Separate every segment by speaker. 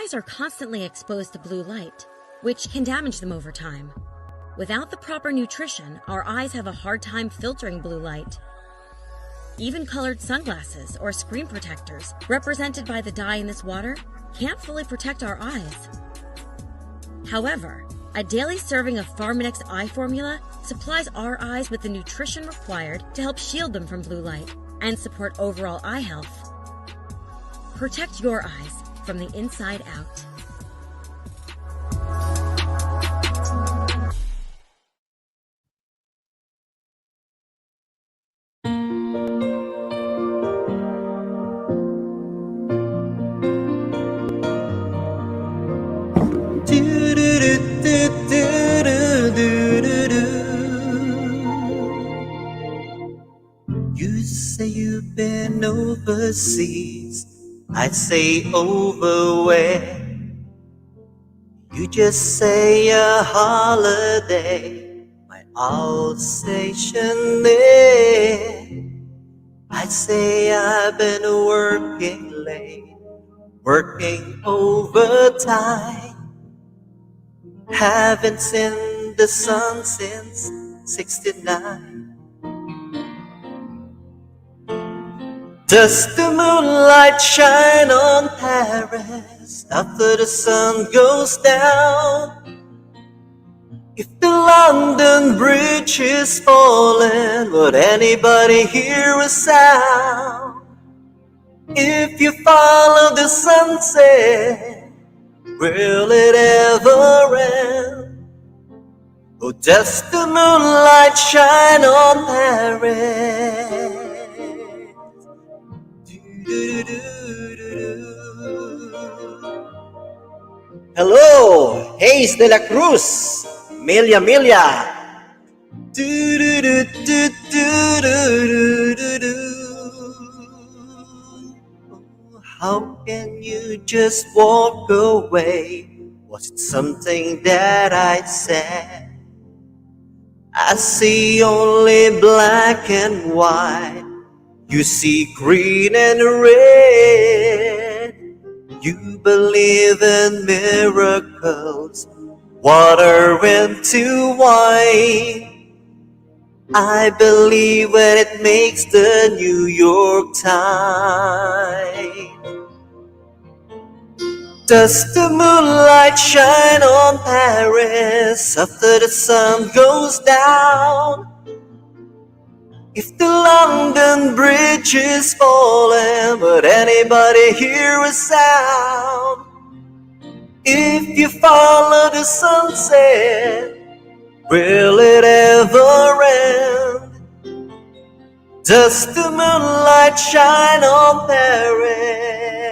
Speaker 1: eyes are constantly exposed to blue light, which can damage them over time. Without the proper nutrition, our eyes have a hard time filtering blue light. Even colored sunglasses or screen protectors, represented by the dye in this water, can't fully protect our eyes. However, a daily serving of Pharmanex eye formula supplies our eyes with the nutrition required to help shield them from blue light and support overall eye health. Protect your eyes from the inside out.
Speaker 2: You say you've been overseas, I'd say over where? You just say a holiday, my Alsatian there. I'd say I've been working late, working overtime. Haven't seen the sun since '69. Does the moonlight shine on Paris after the sun goes down? If the London Bridge is falling, would anybody hear a sound? If you follow the sunset, will it ever end? Or does the moonlight shine on Paris? Hello, Hayes de la Cruz, Milia Milia. How can you just walk away? Was it something that I said? I see only black and white. You see green and red. You believe in miracles, water into wine. I believe when it makes the New York Times. Does the moonlight shine on Paris after the sun goes down? If the London Bridge is falling, would anybody hear a sound? If you follow the sunset, will it ever end? Does the moonlight shine on Paris?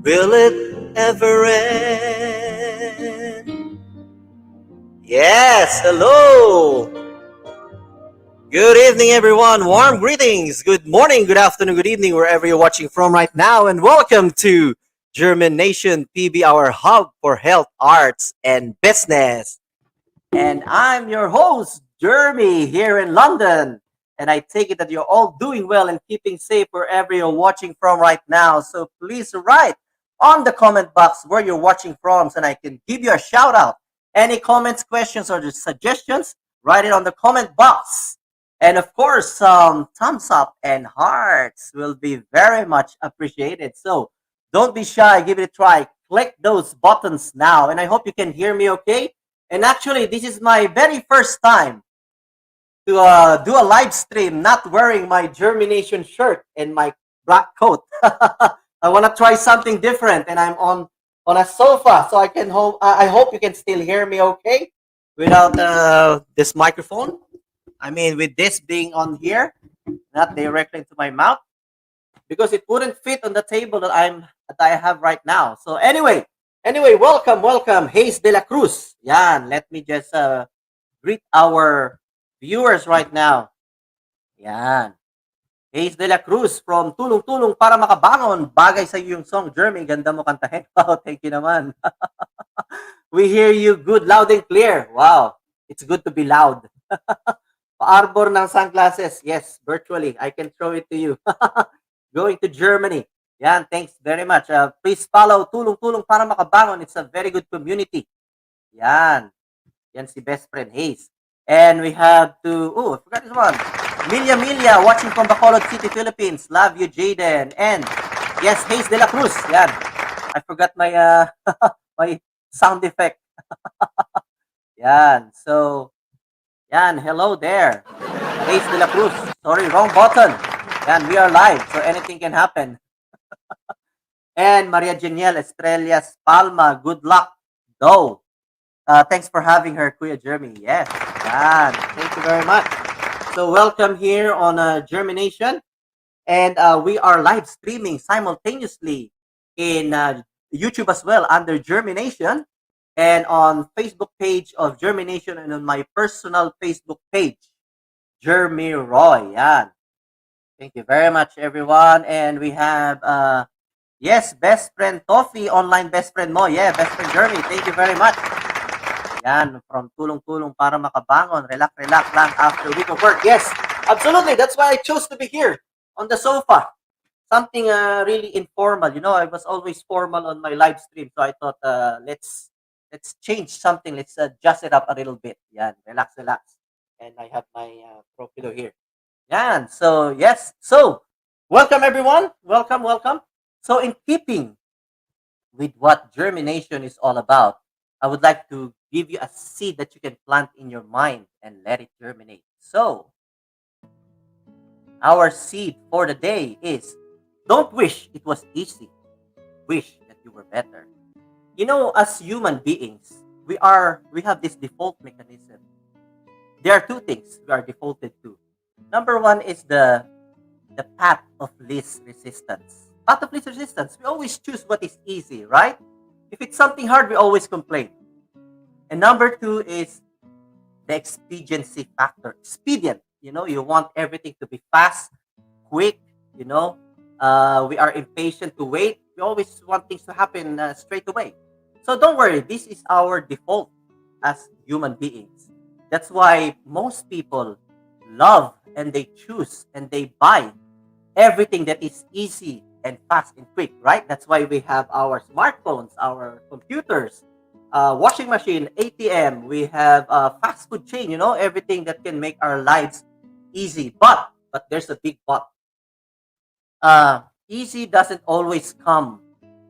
Speaker 2: Will it ever end? Yes, hello! Good evening, everyone. Warm greetings. Good morning, good afternoon, good evening, wherever you're watching from right now. And welcome to JhermiNATION PB, our hub for health, arts, and business. And I'm your host, Jeremy, here in London. And I take it that you're all doing well and keeping safe wherever you're watching from right now. So please write on the comment box where you're watching from so I can give you a shout out. Any comments, questions, or suggestions, write it on the comment box. And of course, thumbs up and hearts will be very much appreciated. So don't be shy, give it a try. Click those buttons now. And I hope you can hear me okay. And actually, this is my very first time to do a live stream, not wearing my JhermiNATION shirt and my black coat. I want to try something different. And I'm on a sofa, so I hope you can still hear me okay without this microphone. I mean, with this being on here, not directly into my mouth, because it wouldn't fit on the table that I have right now. So anyway, welcome, Hayes de la Cruz. Yan, let me just greet our viewers right now. Yan. Hayes de la Cruz from Tulong-Tulong para Makabangon. Bagay sa iyo yung song, Jeremy. Ganda mo kantahin. Wow, thank you naman. We hear you good, loud and clear. Wow, it's good to be loud. Pa-arbor ng sunglasses. Yes, virtually. I can show it to you. Going to Germany. Yan, thanks very much. Please follow Tulong-Tulong para Makabangon. It's a very good community. Yan. Yan si best friend Hayes. And we have to, I forgot this one. Milia, watching from Bacolod City, Philippines. Love you, Jaden. And yes, Hayes de la Cruz. Yan. I forgot my my sound effect. Yan. So, yan. Hello there. Hayes de la Cruz. Sorry, wrong button. Yan, we are live, so anything can happen. And Maria Janiel Estrellas Palma, good luck, though. Thanks for having her, Kuya Jeremy. Yes, yan. Thank you very much. So welcome here on JhermiNATION. And we are live streaming simultaneously in YouTube as well under JhermiNATION, and on Facebook page of JhermiNATION, and on my personal Facebook page, Jeremy Roy. Yan. Thank you very much, everyone. And we have, yes, best friend Toffee, online best friend mo. Yeah, best friend Jeremy. Thank you very much. Yan, from Tulong-Tulong para Makabangon. Relax lang after a week of work. Yes, absolutely. That's why I chose to be here on the sofa. Something really informal. You know, I was always formal on my live stream. So I thought, let's change something. Let's adjust it up a little bit. Yan, relax. And I have my pro pillow here. Yan. So, yes. So, welcome everyone. Welcome. So, in keeping with what JhermiNATION is all about, I would like to give you a seed that you can plant in your mind and let it germinate. So, our seed for the day is, don't wish it was easy. Wish that you were better. You know, as human beings, we have this default mechanism. There are two things we are defaulted to. Number one is the path of least resistance. Path of least resistance. We always choose what is easy, right? If it's something hard, we always complain. And number two is the expediency factor. Expedient. You know, you want everything to be fast, quick. You know, we are impatient to wait. We always want things to happen straight away. So don't worry. This is our default as human beings. That's why most people love and they choose and they buy everything that is easy and fast and quick, right? That's why we have our smartphones, our computers, washing machine, ATM. We have fast food chain, you know, everything that can make our lives easy. But there's a big but. Easy doesn't always come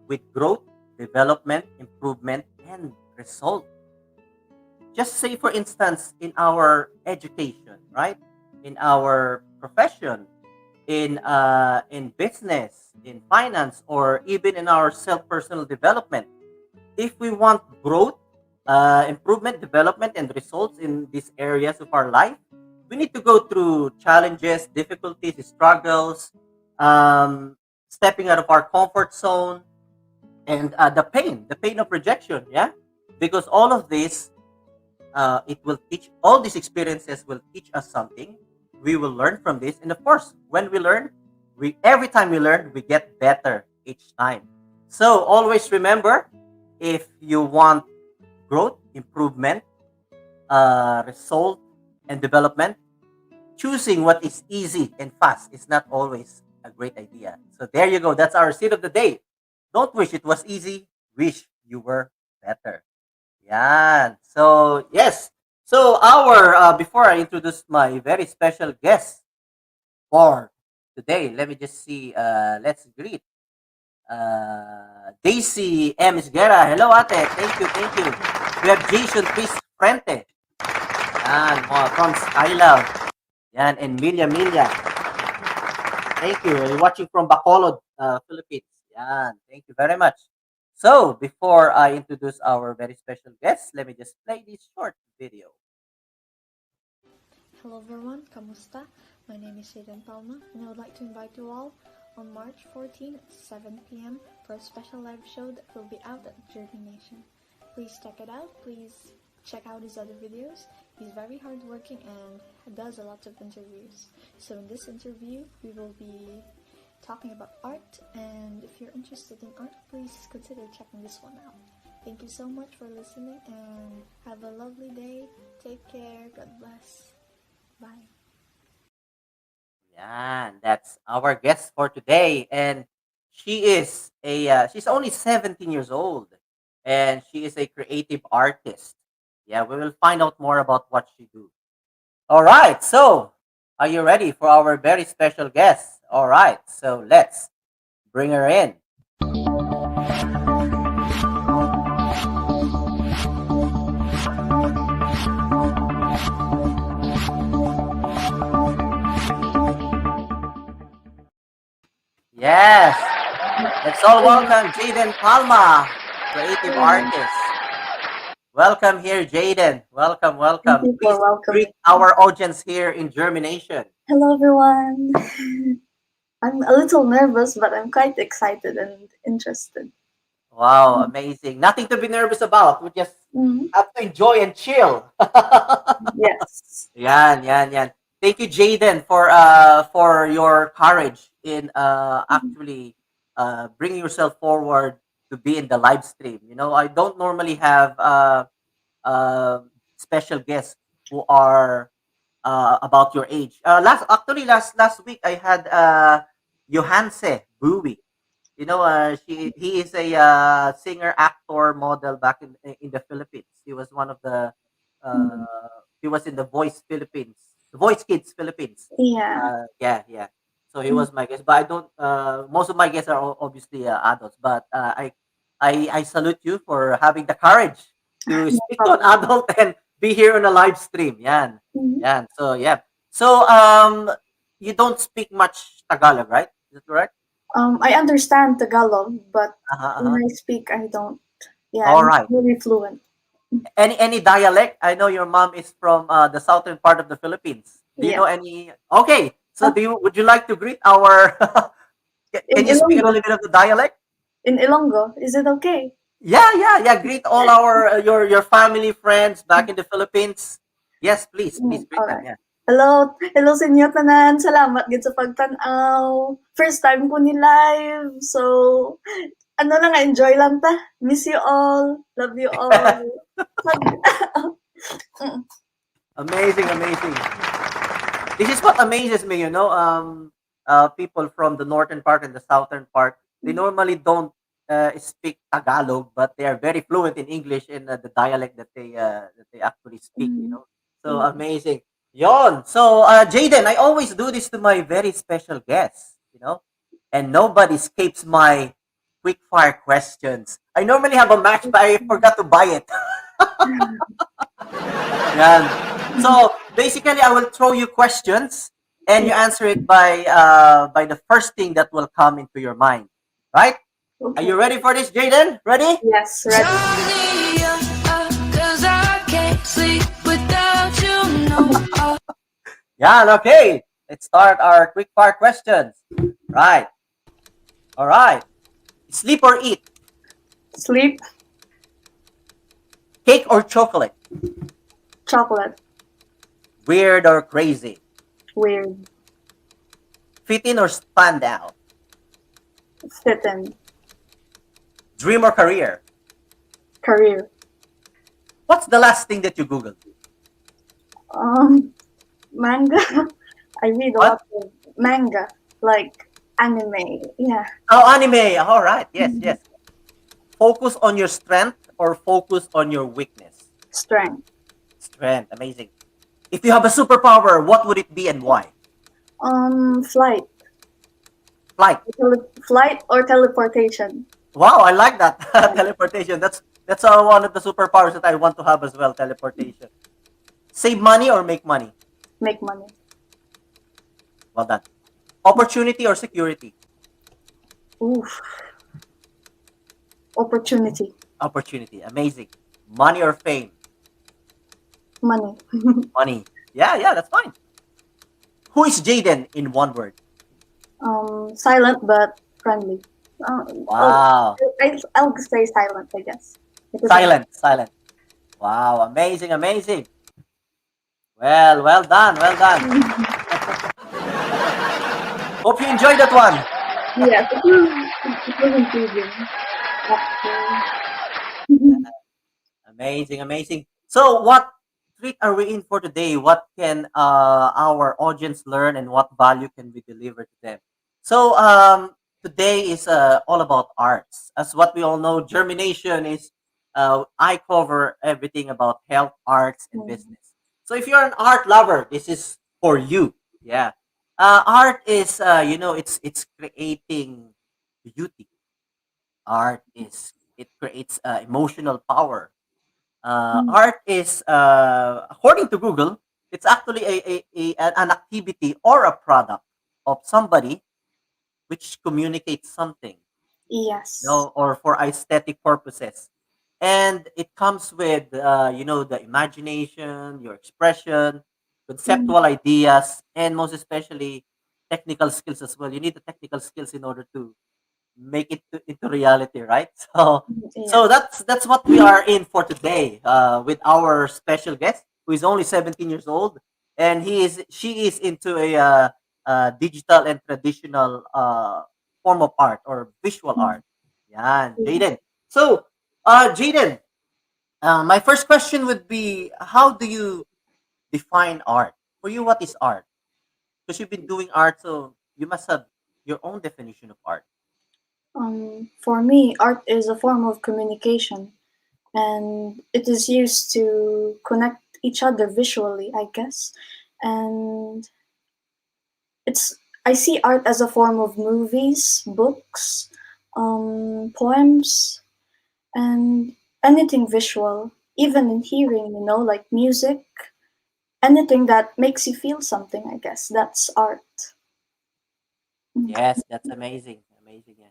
Speaker 2: with growth, development, improvement, and result. Just say, for instance, in our education, right? In our profession, in business, in finance, or even in our personal development. If we want growth, improvement, development, and results in these areas of our life, we need to go through challenges, difficulties, struggles, stepping out of our comfort zone, and the pain of rejection. Yeah, because all of this, it will teach. All these experiences will teach us something. We will learn from this, and of course, when we learn, every time we learn, we get better each time. So always remember, if you want growth, improvement, result, and development, choosing what is easy and fast is not always a great idea. So there you go. That's our seed of the day. Don't wish it was easy. Wish you were better. Yan. So, yes. So, before I introduce my very special guest for today, let me just see, let's greet Daisy M. Isguera. Hello, ate. Thank you. We have Jason Chris Frente. Yan, from Skylove. Yan, and Milia. Thank you. You're watching from Bacolod, Philippines. Yan, thank you very much. So, before I introduce our very special guest, let me just play this short video.
Speaker 3: Hello everyone, kamusta? My name is Jaden Palma, and I would like to invite you all on March 14 at 7 p.m. for a special live show that will be out at JhermiNATION. Please check it out. Please check out his other videos. He's very hardworking and does a lot of interviews. So in this interview, we will be talking about art, and if you're interested in art, please consider checking this one out. Thank you so much for listening, and have a lovely day. Take care. God bless. Bye.
Speaker 2: Yan, that's our guest for today. And she's only 17 years old, and she is a creative artist. Yeah, we will find out more about what she do. All right, so are you ready for our very special guest? All right, so let's bring her in. Yes, let's all welcome Jaden Palma, creative artist. Welcome here, Jaden. Welcome,
Speaker 4: Thank
Speaker 2: welcome.
Speaker 4: you
Speaker 2: Please
Speaker 4: for welcoming.
Speaker 2: greet our audience here in JhermiNATION.
Speaker 4: Hello, everyone. I'm a little nervous, but I'm quite excited and interested.
Speaker 2: Wow, amazing. Nothing to be nervous about. We just
Speaker 4: Mhm.
Speaker 2: have to enjoy and chill.
Speaker 4: Yes.
Speaker 2: Yan. Thank you, Jaden, for your courage in
Speaker 4: Mhm.
Speaker 2: actually bringing yourself forward to be in the live stream. You know, I don't normally have uh, special guests who are about your age. Last week I had Johanse Bowie. You know, he is a singer, actor, model back in the Philippines. He was one of the
Speaker 4: Mhm.
Speaker 2: he was in the Voice Philippines, the Voice Kids Philippines.
Speaker 4: Yeah.
Speaker 2: Yeah. So he
Speaker 4: Mhm.
Speaker 2: was my guest, but I don't. Most of my guests are obviously adults, but I salute you for having the courage to
Speaker 4: No
Speaker 2: speak to an
Speaker 4: problem.
Speaker 2: adult and be here on a live stream.
Speaker 4: Mhm.
Speaker 2: Yan. So yeah. So you don't speak much Tagalog, right? Is that correct?
Speaker 4: I understand Tagalog, but when
Speaker 2: Uh-huh.
Speaker 4: I speak, I don't. Yeah,
Speaker 2: All
Speaker 4: I'm not
Speaker 2: right.
Speaker 4: really fluent.
Speaker 2: Any dialect? I know your mom is from the southern part of the Philippines. Do you
Speaker 4: Yeah.
Speaker 2: know any? Okay. So
Speaker 4: Uh,
Speaker 2: do you would you like to greet our?
Speaker 4: in
Speaker 2: Can you speak a
Speaker 4: Ilonggo.
Speaker 2: little bit of the dialect?
Speaker 4: In Ilonggo, is it okay?
Speaker 2: Yeah. Greet all our your family friends back in the Philippines. Yes, please greet
Speaker 4: All
Speaker 2: them.
Speaker 4: right.
Speaker 2: Yeah.
Speaker 4: Hello sa inyo tanan. Salamat gid sa pagtan-aw. First time ko ni live. So, ano lang, enjoy lang ta. Miss you all. Love you all. Pag- Mm,
Speaker 2: Amazing. This is what amazes me. People from the northern part and the southern part, they
Speaker 4: mm,
Speaker 2: normally don't speak Tagalog, but they are very fluent in English in the dialect that they actually speak.
Speaker 4: mm.
Speaker 2: So
Speaker 4: Yeah.
Speaker 2: amazing. Yon. So Jaden, I always do this to my very special guests. And nobody escapes my quick fire questions. I normally have a match, but I forgot to buy it. Yan. So basically, I will throw you questions, and you
Speaker 4: Yeah.
Speaker 2: answer it by the first thing that will come into your mind. Right? Are
Speaker 4: Okay.
Speaker 2: you ready for this, Jaden? Ready?
Speaker 4: Yes, ready.
Speaker 2: Yeah. Okay. Let's start our quick fire questions. Right. All right. Sleep or eat?
Speaker 4: Sleep,
Speaker 2: Cake or chocolate?
Speaker 4: chocolate,
Speaker 2: Weird or crazy?
Speaker 4: weird,
Speaker 2: Fit in or stand out?
Speaker 4: fit in,
Speaker 2: Dream or career?
Speaker 4: career.
Speaker 2: What's the last thing that you Googled?
Speaker 4: Manga. I read a
Speaker 2: What?
Speaker 4: lot of manga, like anime. Yeah.
Speaker 2: Oh, anime. All right.
Speaker 4: Mhm.
Speaker 2: Yes. Focus on your strength or focus on your weakness?
Speaker 4: Strength.
Speaker 2: Strength. Amazing. If you have a superpower, what would it be and why?
Speaker 4: Flight.
Speaker 2: Flight.
Speaker 4: Flight or teleportation.
Speaker 2: Wow, I like that.
Speaker 4: Yeah.
Speaker 2: Teleportation. That's one of the superpowers that I want to have as well. Teleportation. Save money or make money?
Speaker 4: Make money.
Speaker 2: Well done. Opportunity or security?
Speaker 4: Oof. Opportunity.
Speaker 2: Opportunity. Amazing. Money or fame?
Speaker 4: Money.
Speaker 2: Money. Yeah, that's fine. Who is Jaden in one word?
Speaker 4: Silent but friendly. Oh,
Speaker 2: Wow.
Speaker 4: I'll say silent, I guess. Because
Speaker 2: Silent. Wow, amazing. Well done. Hope you enjoyed that one.
Speaker 4: yes, it was intriguing. Actually.
Speaker 2: Amazing. So, what treat are we in for today? What can our audience learn, and what value can we deliver to them? So, today is all about arts. As what we all know, Germination is I cover everything about health, arts, and
Speaker 4: Mm.
Speaker 2: business. So if you're an art lover, this is for you. Yeah, art is it's creating beauty. Art is it creates emotional power.
Speaker 4: Mm.
Speaker 2: Art is according to Google, it's actually an activity or a product of somebody which communicates something,
Speaker 4: Yes.
Speaker 2: or for aesthetic purposes. And it comes with, the imagination, your expression,
Speaker 4: Mm.
Speaker 2: conceptual ideas, and most especially technical skills as well. You need the technical skills in order to make it into reality, right? So
Speaker 4: Yes.
Speaker 2: that's what we are in for today, with our special guest who is only 17 years old, and she is into a digital and traditional form of art or visual
Speaker 4: Mm.
Speaker 2: art. Yeah,
Speaker 4: Yeah.
Speaker 2: Jaden. So, Jaden, my first question would be, how do you define art? For you, what is art? Because you've been doing art, so you must have your own definition of art.
Speaker 4: For me, art is a form of communication, and it is used to connect each other visually, I guess. And it's I see art as a form of movies, books, poems, and anything visual, even in hearing, like music, anything that makes you feel something, I guess. That's art. Mm.
Speaker 2: Yes, that's amazing. Amazing. Yeah.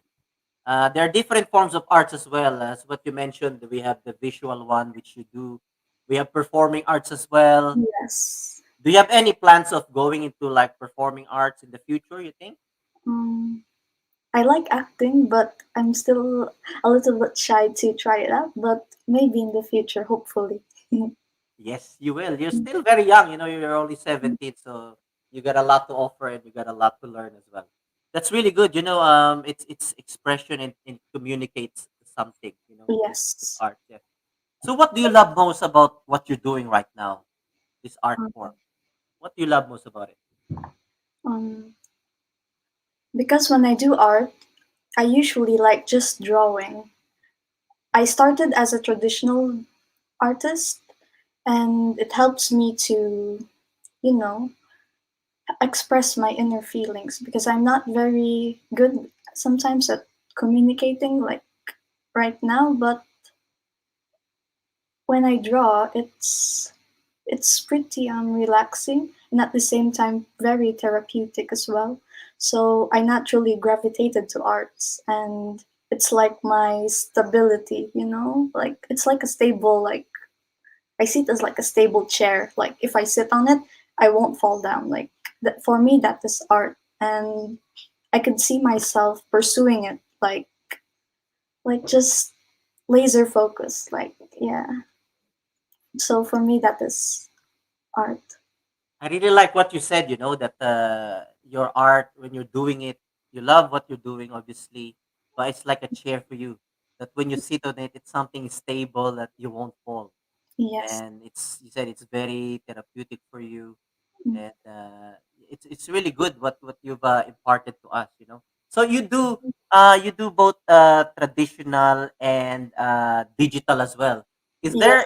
Speaker 2: There are different forms of arts as well. As what you mentioned, we have the visual one, which you do. We have performing arts as well.
Speaker 4: Yes.
Speaker 2: Do you have any plans of going into like performing arts in the future, you think?
Speaker 4: Um, I like acting, but I'm still a little bit shy to try it out, but maybe in the future, hopefully.
Speaker 2: Yes, you will. You're still very young. You're only 17, so you got a lot to offer and you got a lot to learn as well. That's really good. It's expression and communicates something, with
Speaker 4: Yes.
Speaker 2: art. Yeah. So what do you love most about what you're doing right now, this art
Speaker 4: Um,
Speaker 2: form? What do you love most about it?
Speaker 4: um, because when I do art, I usually like just drawing. I started as a traditional artist, and it helps me to, you know, express my inner feelings because I'm not very good sometimes at communicating like right now, but when I draw, it's pretty relaxing and at the same time very therapeutic as well. So I naturally gravitated to arts, and it's like my stability, like it's like a stable, like I see it as like a stable chair. Like if I sit on it, I won't fall down. Like that for me, that is art, and I could see myself pursuing it, like just laser focus. Like yeah. So for me, that is art.
Speaker 2: I really like what you said, that your art, when you're doing it, you love what you're doing, obviously, but it's like a chair for you. That when you sit on it, it's something stable that you won't fall.
Speaker 4: Yes.
Speaker 2: And you said it's very therapeutic for you.
Speaker 4: Mm.
Speaker 2: And it's really good what you've imparted to us, So you do both traditional and digital as well. Is
Speaker 4: Yes.
Speaker 2: there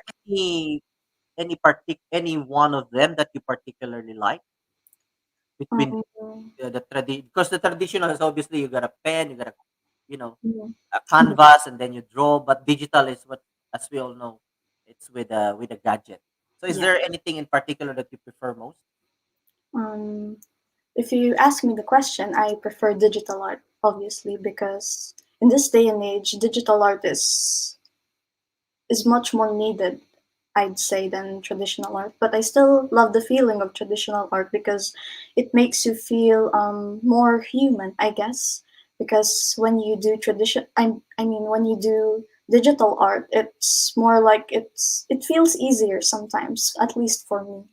Speaker 2: any one of them that you particularly like between
Speaker 4: Um,
Speaker 2: because the traditional is obviously you got a pen, you got
Speaker 4: mm,
Speaker 2: a canvas, and then you draw. But digital is what, as we all know, it's with a gadget. So is
Speaker 4: yeah.
Speaker 2: there anything in particular that you prefer most?
Speaker 4: Um, if you ask me the question, I prefer digital art, obviously, because in this day and age, digital art is much more needed, I'd say, than traditional art. But I still love the feeling of traditional art because it makes you feel more human, I guess. Because when you do I mean, when you do digital art, it's more like it feels easier sometimes, at least for me.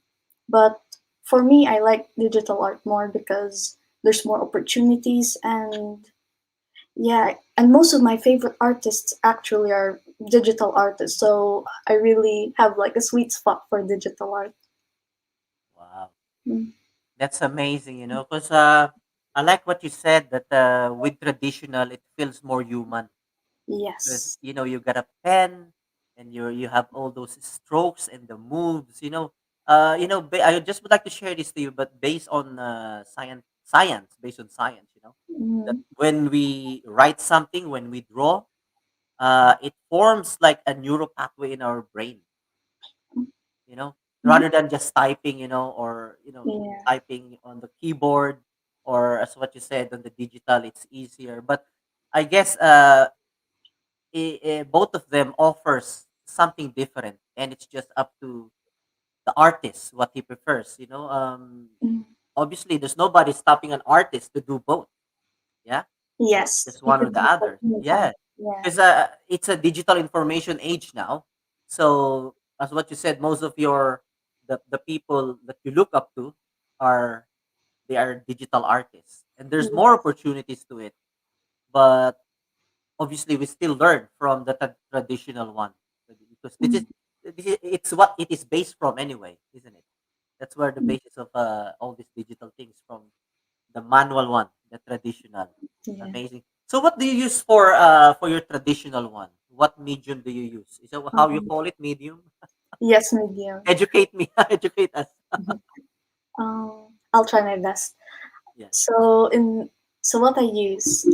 Speaker 4: But for me, I like digital art more because there's more opportunities, and yeah, and most of my favorite artists actually are digital artists. So I really have like a sweet spot for digital art.
Speaker 2: Wow,
Speaker 4: Mm.
Speaker 2: that's amazing. Because I like what you said that with traditional, it feels more human because
Speaker 4: Yes.
Speaker 2: you got a pen and you have all those strokes and the moves. I just would like to share this to you, but based on based on science, that
Speaker 4: Mm-hmm.
Speaker 2: when we write something, when we draw, it forms like a neural pathway in our brain, you know, rather than just typing, or
Speaker 4: Yeah.
Speaker 2: typing on the keyboard, or as what you said on the digital, it's easier. But I guess both of them offers something different, and it's just up to the artist what he prefers.
Speaker 4: Mm.
Speaker 2: Obviously, there's nobody stopping an artist to do both. Yeah,
Speaker 4: Yes.
Speaker 2: just
Speaker 4: You
Speaker 2: one or
Speaker 4: could
Speaker 2: the
Speaker 4: do that
Speaker 2: other.
Speaker 4: anytime.
Speaker 2: Yeah,
Speaker 4: Yeah.
Speaker 2: because it's a digital information age now. So as what you said, most of the people that you look up to are they are digital artists, and there's more
Speaker 4: Yes.
Speaker 2: opportunities to it. But obviously, we still learn from the traditional one because
Speaker 4: Mm.
Speaker 2: it's what it is based from anyway, isn't it? That's where the
Speaker 4: Mm.
Speaker 2: basis of all these digital things from the manual one, the traditional.
Speaker 4: Yeah.
Speaker 2: Amazing. So what do you use for your traditional one? What medium do you use? Is that how you
Speaker 4: Um,
Speaker 2: call it? Medium?
Speaker 4: yes, medium.
Speaker 2: Educate me. Educate us.
Speaker 4: I'll try my best.
Speaker 2: Yeah.
Speaker 4: So in so what I use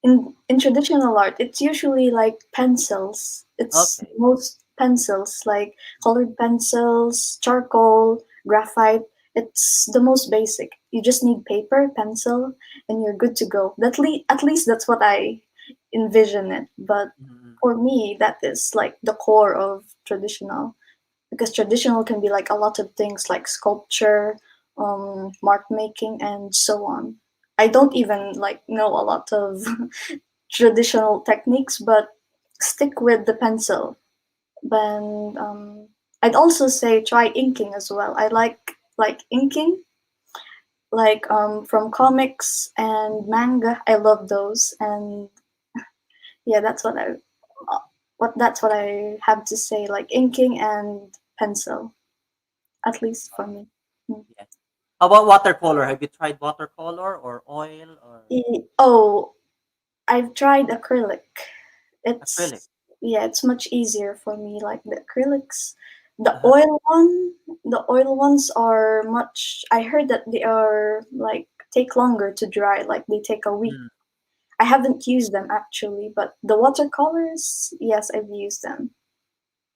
Speaker 4: in traditional art, it's usually like pencils. It's
Speaker 2: Okay.
Speaker 4: most pencils, like colored pencils, charcoal, graphite. It's the most basic. You just need paper, pencil, and you're good to go. At least that's what I envision it. But
Speaker 2: Mhm.
Speaker 4: for me, that is like the core of traditional, because traditional can be like a lot of things like sculpture, mark making, and so on. I don't even like know a lot of traditional techniques, but stick with the pencil. Then I'd also say try inking as well. I like inking, like from comics and manga. I love those, and yeah, that's what I have to say. Like inking and pencil, at least for me. Mm.
Speaker 2: Yeah. How about watercolor? Have you tried watercolor or oil or
Speaker 4: Oh, I've tried acrylic.
Speaker 2: acrylic?
Speaker 4: It's yeah, it's much easier for me. Like the acrylics, the
Speaker 2: Uh-huh.
Speaker 4: oil one, the oil ones are much. I heard that they are like take longer to dry. Like they take a week.
Speaker 2: Mm,
Speaker 4: I haven't used them actually, but the watercolors, yes, I've used them.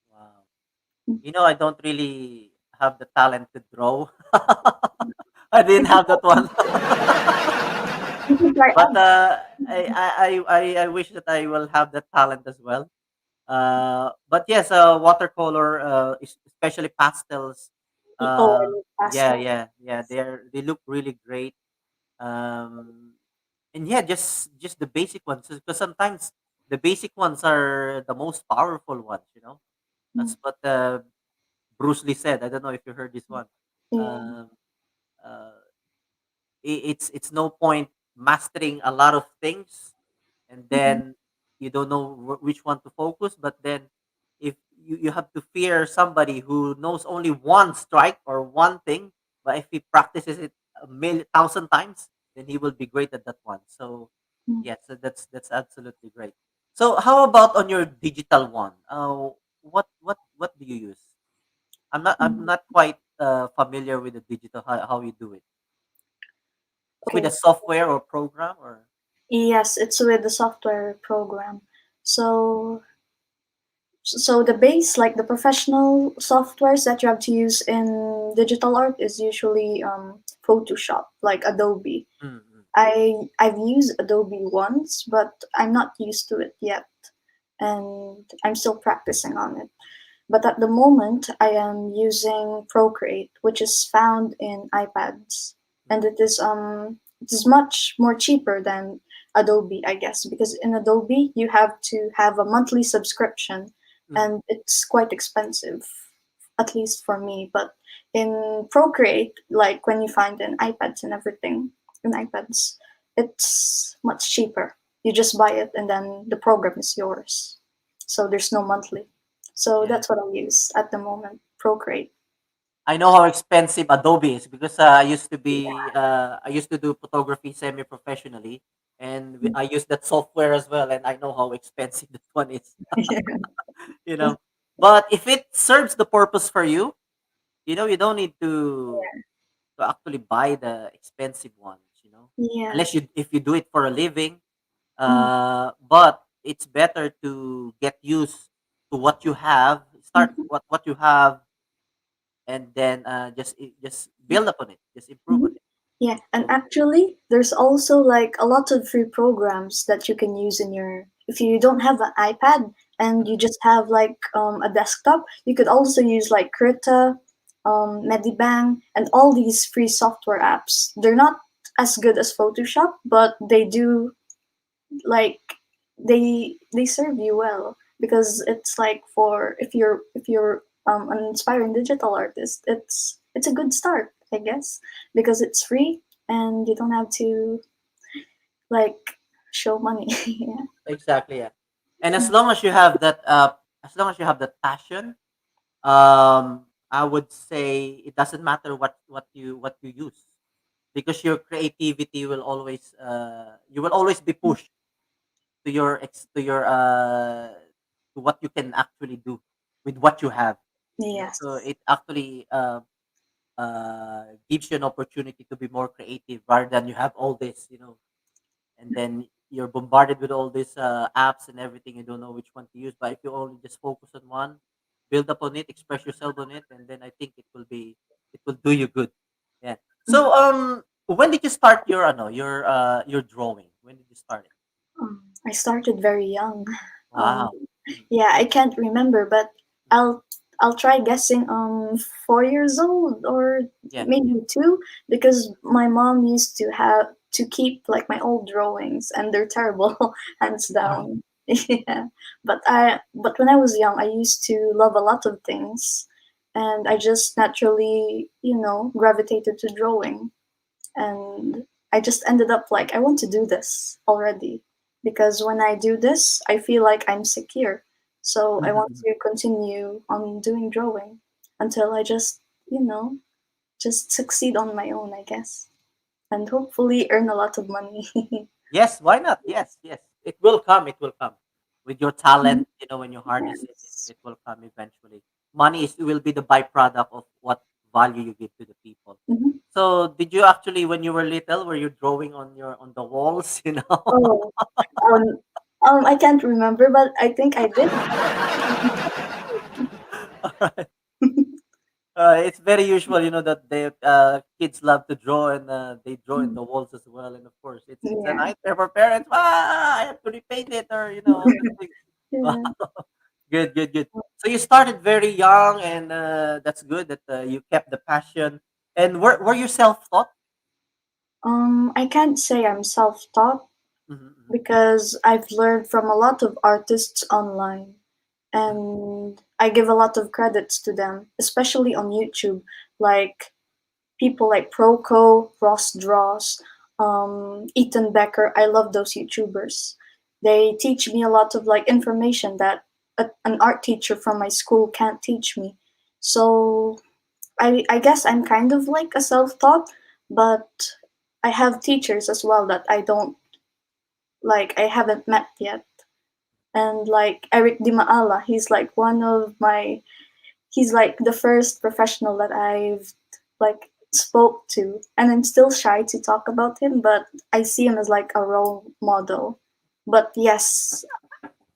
Speaker 2: wow. I don't really have the talent to draw. I didn't have that one.
Speaker 4: You can try
Speaker 2: But
Speaker 4: art.
Speaker 2: I wish that I will have that talent as well. But yes, watercolor, especially pastels.
Speaker 4: Oh, I love
Speaker 2: Yeah,
Speaker 4: pastel.
Speaker 2: yeah, yeah. They look really great. And yeah, just the basic ones, because sometimes the basic ones are the most powerful ones.
Speaker 4: Mm.
Speaker 2: That's what Bruce Lee said. I don't know if you heard this one.
Speaker 4: Yeah.
Speaker 2: Um, uh, it's no point mastering a lot of things and
Speaker 4: Mhm.
Speaker 2: then you don't know which one to focus. But then if you have to fear somebody who knows only one strike or one thing, but if he practices it a million thousand times, then he will be great at that one. So
Speaker 4: Mm.
Speaker 2: yes, so that's absolutely great. So how about on your digital one? What do you use? I'm
Speaker 4: Mm.
Speaker 2: not quite familiar with the digital, how you do it. It's with
Speaker 4: Okay.
Speaker 2: a software or program or
Speaker 4: Yes, it's with the software program. So the base, like the professional softwares that you have to use in digital art, is usually Photoshop, like Adobe.
Speaker 2: mm-hmm.
Speaker 4: I've used Adobe once, but I'm not used to it yet, and I'm still practicing on it. But at the moment, I am using Procreate, which is found in iPads, and it is much more cheaper than Adobe, I guess, because in Adobe you have to have a monthly subscription,
Speaker 2: Mm-hmm.
Speaker 4: and it's quite expensive, at least for me. But in Procreate, like when you find in iPads and everything, in iPads, it's much cheaper. You just buy it, and then the program is yours. So there's no monthly. So
Speaker 2: Yeah.
Speaker 4: that's what I use at the moment, Procreate.
Speaker 2: I know how expensive Adobe is because I used to do photography semi professionally, and I use that software as well, and I know how expensive that one is.
Speaker 4: Yeah.
Speaker 2: you know, but if it serves the purpose for you, you don't need to actually buy the expensive ones.
Speaker 4: Yeah.
Speaker 2: Unless you if you do it for a living.
Speaker 4: Mm,
Speaker 2: But it's better to get used to what you have, start
Speaker 4: mhm,
Speaker 2: what you have, and then just build upon it, just improve on
Speaker 4: mhm.
Speaker 2: it.
Speaker 4: Yeah, and
Speaker 2: So,
Speaker 4: actually, there's also like a lot of free programs that you can use in your. If you don't have an iPad and you just have like a desktop, you could also use like Krita, Medibang, and all these free software apps. They're not as good as Photoshop, but they do like they serve you well because it's like for if you're an inspiring digital artist, it's a good start, I guess, because it's free and you don't have to like show money. Yeah.
Speaker 2: exactly, yeah. And as long as you have that passion, I would say it doesn't matter what you use, because your creativity will always you will always be pushed to what you can actually do with what you have. So
Speaker 4: Yes.
Speaker 2: it actually gives you an opportunity to be more creative rather than you have all this, and then you're bombarded with all these apps and everything. You don't know which one to use. But if you only just focus on one, build upon it, express yourself on it, and then I think it will do you good. Yeah.
Speaker 4: Mm.
Speaker 2: So when did you start your drawing? When did you start it?
Speaker 4: I started very young. um
Speaker 2: Wow. Mhm.
Speaker 4: Yeah, I can't remember, but I'll I'll try guessing 4 years old or
Speaker 2: Yeah.
Speaker 4: maybe two, because my mom used to have to keep like my old drawings and they're terrible, hands
Speaker 2: Wow.
Speaker 4: down. Yeah. But when I was young, I used to love a lot of things, and I just naturally, gravitated to drawing, and I just ended up like I want to do this already, because when I do this, I feel like I'm secure. So I want to continue on doing drawing until I just succeed on my own, I guess, and hopefully earn a lot of money.
Speaker 2: Yes, why not? Yes, yes. It will come. It will come. With your talent, when you harness it, it,
Speaker 4: Yes.
Speaker 2: it will come eventually. Money will be the byproduct of what value you give to the people.
Speaker 4: Mhm.
Speaker 2: So, did you actually, when you were little, were you drawing on the walls?
Speaker 4: Oh, um, I can't remember, but I think I did.
Speaker 2: Alright. It's very usual, that the kids love to draw, and they draw in the walls as well. And of course, it's a
Speaker 4: Yeah.
Speaker 2: nightmare for parents. I have to repaint it, or all those things.
Speaker 4: Yeah.
Speaker 2: Good, good, good. So you started very young, and that's good that you kept the passion. And were you self-taught?
Speaker 4: I can't say I'm self-taught
Speaker 2: Mm-hmm.
Speaker 4: because I've learned from a lot of artists online, and I give a lot of credits to them, especially on YouTube, like people like Proco, Ross Draws, Ethan Becker. I love those YouTubers. They teach me a lot of like information that an art teacher from my school can't teach me. So I guess I'm kind of like a self-taught, but I have teachers as well that I haven't met yet. And like Eric Di Maala, he's like the first professional that I've like spoke to, and I'm still shy to talk about him, but I see him as like a role model. But yes,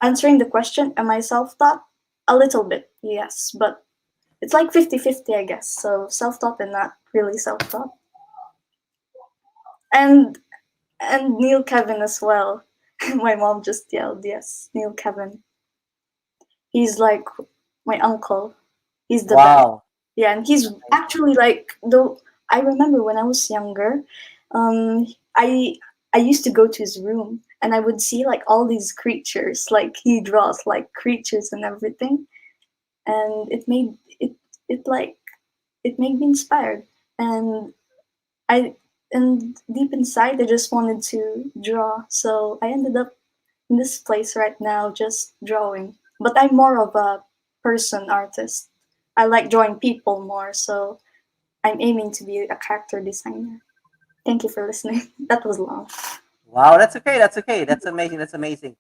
Speaker 4: answering the question, am I self-taught? A little bit, yes, but it's like 50-50, I guess. So self-taught and not really self-taught. And Neil Kevin as well. My mom just yelled, yes, Neil Kevin. He's like my uncle. He's the best.
Speaker 2: Wow.
Speaker 4: Yeah, and he's
Speaker 2: Amazing.
Speaker 4: actually like though I remember when I was younger, um, I I used to go to his room and I would see like all these creatures. Like he draws like creatures and everything, and it made me inspired. And I and deep inside, I just wanted to draw. So I ended up in this place right now, just drawing. But I'm more of a person artist. I like drawing people more, so I'm aiming to be a character designer. Thank you for listening. That was long.
Speaker 2: Wow, that's okay. That's okay. That's amazing. That's amazing.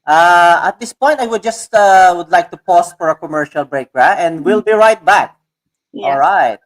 Speaker 2: At this point, I would just would like to pause for a commercial break, right? And we'll be right back. All
Speaker 4: Yeah.
Speaker 2: right.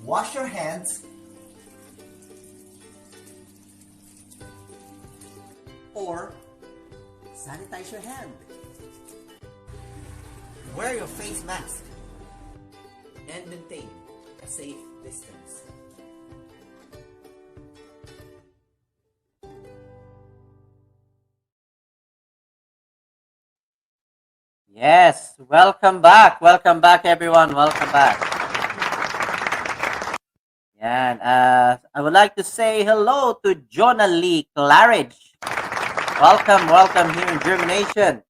Speaker 2: Wash your hands or sanitize your hand. Wear your face mask and maintain a safe distance. Yes, welcome back. Welcome back, everyone. Welcome back. Yan. I would like to say hello to Jonah Lee Claridge. Welcome here in JhermiNATION.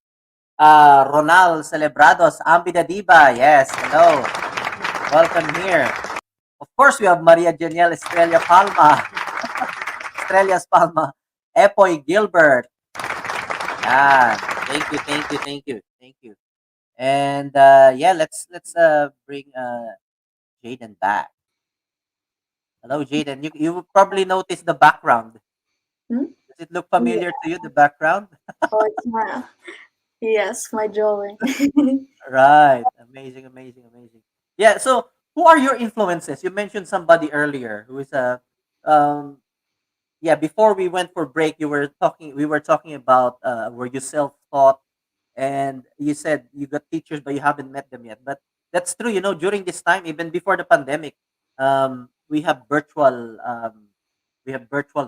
Speaker 2: Ronald Celebrados, Ambida Diba. Yes, hello. Welcome here. Of course, we have Maria Janiel Estrella Palma. Estrellas Palma. Epoy Gilbert. Yan. Thank you. And yeah, let's bring Jaden back. Hello, Jaden. You probably noticed the background.
Speaker 4: Hmm?
Speaker 2: Does it look familiar to you, the background?
Speaker 4: Oh, it's my yes, my drawing.
Speaker 2: Right. Amazing. Yeah, so who are your influences? You mentioned somebody earlier who is a yeah, before we went for break, we were talking about where you self-taught, and you said you got teachers but you haven't met them yet. But that's true, during this time, even before the pandemic, we have virtual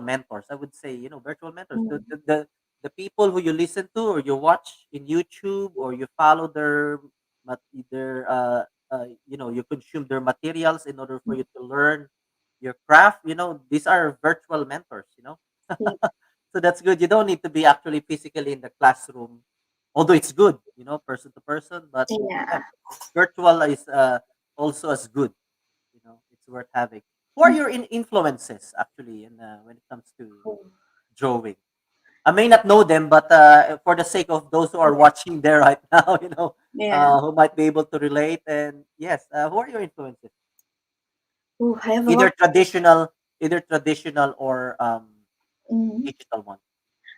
Speaker 2: mentors. I would say, virtual mentors.
Speaker 4: Mm,
Speaker 2: The people who you listen to or you watch in YouTube or you follow you consume their materials in order for
Speaker 4: mm,
Speaker 2: you to learn your craft. These are virtual mentors.
Speaker 4: yeah.
Speaker 2: So that's good. You don't need to be actually physically in the classroom, although it's good, person to person. But yeah,
Speaker 4: Yeah.
Speaker 2: virtual is also as good. It's worth having. Who are your influences actually, when it comes to drawing? I may not know them, but for the sake of those who are watching there right now,
Speaker 4: Yeah.
Speaker 2: who might be able to relate. And yes, who are your influences?
Speaker 4: Ooh, I have a
Speaker 2: Either
Speaker 4: lot.
Speaker 2: traditional, or
Speaker 4: Mhm.
Speaker 2: digital one.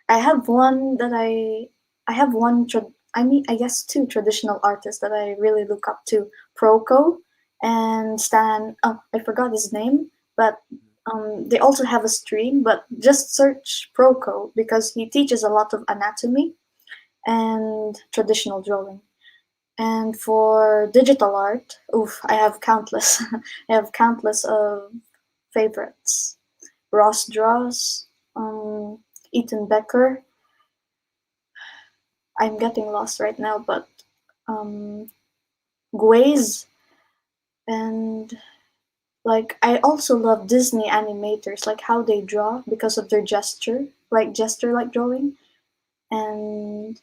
Speaker 4: I have one that I have one I mean I guess two traditional artists that I really look up to, Proco and Stan. Oh, I forgot his name, but they also have a stream. But just search Proco because he teaches a lot of anatomy and traditional drawing. And for digital art, oof, I have countless. I have countless of favorites. Ross Draws, Ethan Becker. I'm getting lost right now, but um, Gwaze, and like I also love Disney animators, like how they draw because of their gesture like drawing. And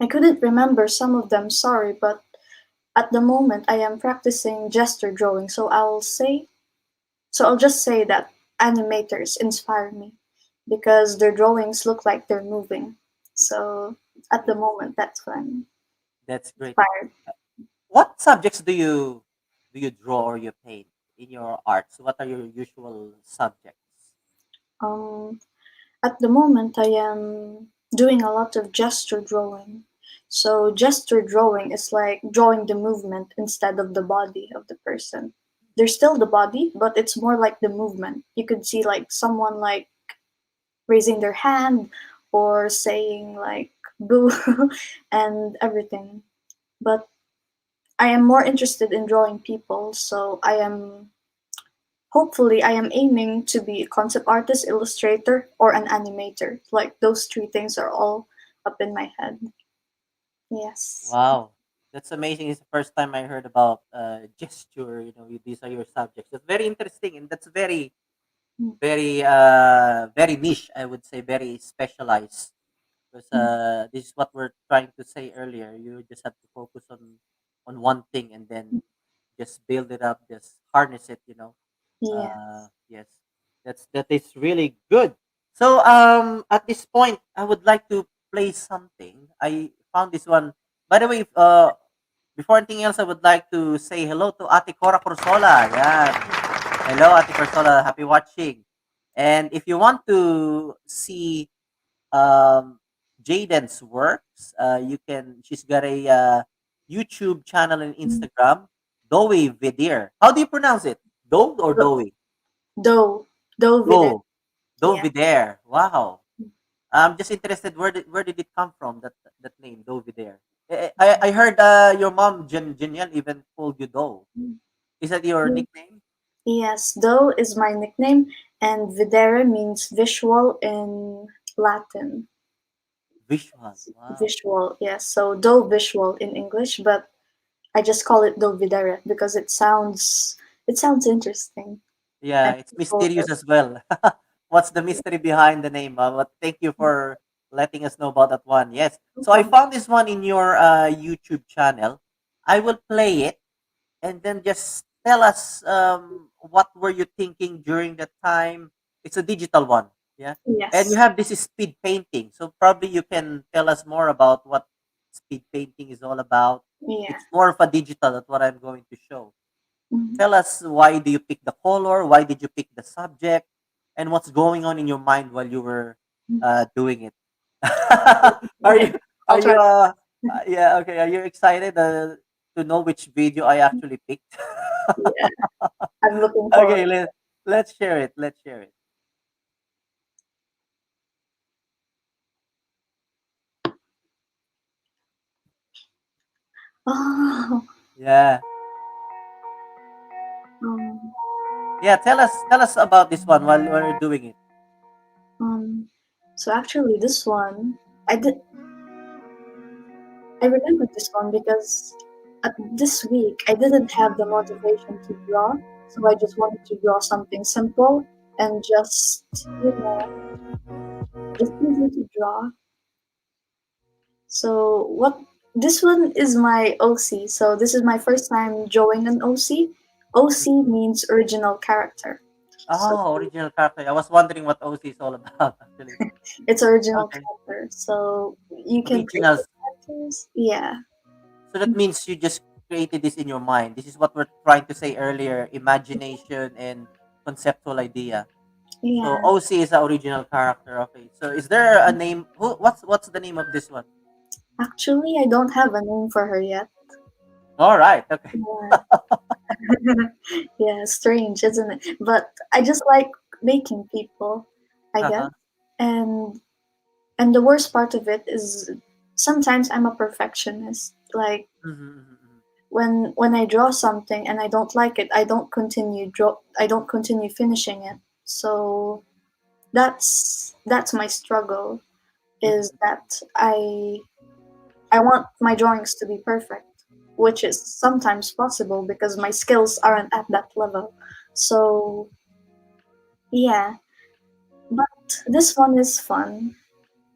Speaker 4: I couldn't remember some of them, sorry, but at the moment I am practicing gesture drawing, so I'll just say that animators inspire me because their drawings look like they're moving. So at the moment, that's when I'm
Speaker 2: That's great.
Speaker 4: inspired.
Speaker 2: What subjects do you draw or you paint in your arts? What are your usual subjects?
Speaker 4: Um, at the moment, I am doing a lot of gesture drawing. So gesture drawing is like drawing the movement instead of the body of the person. There's still the body, but it's more like the movement. You could see like someone like raising their hand or saying like boo and everything. But I am more interested in drawing people, so hopefully I am aiming to be a concept artist, illustrator, or an animator. Like those three things are all up in my head. Yes.
Speaker 2: Wow, that's amazing. It's the first time I heard about gesture. These are your subjects. That's very interesting, and that's very,
Speaker 4: Mm,
Speaker 2: very niche. I would say very specialized. Because
Speaker 4: mm,
Speaker 2: this is what we're trying to say earlier. You just have to focus on one thing and then just build it up, just harness it.
Speaker 4: yeah.
Speaker 2: Yes, that is really good. So at this point, I would like to play something. I found this one. By the way, before anything else, I would like to say hello to Ate Cora Corsola. Yeah, hello, Ate Corsola. Happy watching. And if you want to see um, Jaden's works, you can. She's got a YouTube channel and
Speaker 4: Mm.
Speaker 2: Instagram. Doe Vidir. How do you pronounce it? Doe or
Speaker 4: Do,
Speaker 2: Doe?
Speaker 4: do with it.
Speaker 2: Doe. Doe
Speaker 4: Yeah.
Speaker 2: Vidir. Wow. I'm just interested. Where did it come from? That name, Doe Vidir. I heard your mom Jeniel even called you Doe.
Speaker 4: Mm.
Speaker 2: Is that your
Speaker 4: Mm.
Speaker 2: nickname?
Speaker 4: Yes, do is my nickname, and videre means visual in Latin.
Speaker 2: Visual. Wow.
Speaker 4: Visual, yes. So do visual in English, but I just call it do videre because it sounds interesting.
Speaker 2: Yeah,
Speaker 4: And
Speaker 2: it's
Speaker 4: people
Speaker 2: mysterious as well. What's the mystery behind the name? But thank you for letting us know about that one. Yes.
Speaker 4: no
Speaker 2: So I
Speaker 4: problem.
Speaker 2: found this one in your YouTube channel. I will play it and then just tell us what were you thinking during that time. It's a digital one. Yeah. And you
Speaker 4: Yes.
Speaker 2: have this is speed painting. So probably you can tell us more about what speed painting is all about.
Speaker 4: Yeah.
Speaker 2: It's more of a digital. That's what I'm going to show.
Speaker 4: Mhm.
Speaker 2: Tell us why do you pick the color? Why did you pick the subject? And what's going on in your mind while you were doing it? are
Speaker 4: Yeah.
Speaker 2: you are
Speaker 4: I'll try.
Speaker 2: you yeah, okay, are you excited to know which video I actually picked?
Speaker 4: Yeah. I'm looking forward.
Speaker 2: Okay, let's share it. Let's share it.
Speaker 4: Oh,
Speaker 2: Yeah.
Speaker 4: um,
Speaker 2: Yeah, tell us about this one while you're doing it.
Speaker 4: um, so actually this one, I remember this one because this week I didn't have the motivation to draw, so I just wanted to draw something simple and just easy to draw. So what this one is my OC. So this is my first time drawing an OC. OC means original character. So
Speaker 2: Oh, original character. I was wondering what OC is all about actually.
Speaker 4: it's original
Speaker 2: Okay.
Speaker 4: character. So you can create the
Speaker 2: Originals.
Speaker 4: characters. Yeah.
Speaker 2: So that means you just created this in your mind. This is what we're trying to say earlier, imagination and conceptual idea. So
Speaker 4: Yeah.
Speaker 2: OC is the original character. Okay. So is there a name? What's the name of this one?
Speaker 4: Actually, I don't have a name for her yet.
Speaker 2: All right. Okay.
Speaker 4: Yeah. Yeah, strange, isn't it? But I just like making people, I guess.
Speaker 2: Uh-huh.
Speaker 4: And and the worst part of it is sometimes I'm a perfectionist. Like
Speaker 2: Mm-hmm.
Speaker 4: when I draw something and I don't like it, I don't continue finishing it. So that's my struggle is
Speaker 2: Mm-hmm.
Speaker 4: that I want my drawings to be perfect, which is sometimes possible because my skills aren't at that level. So yeah, but this one is fun.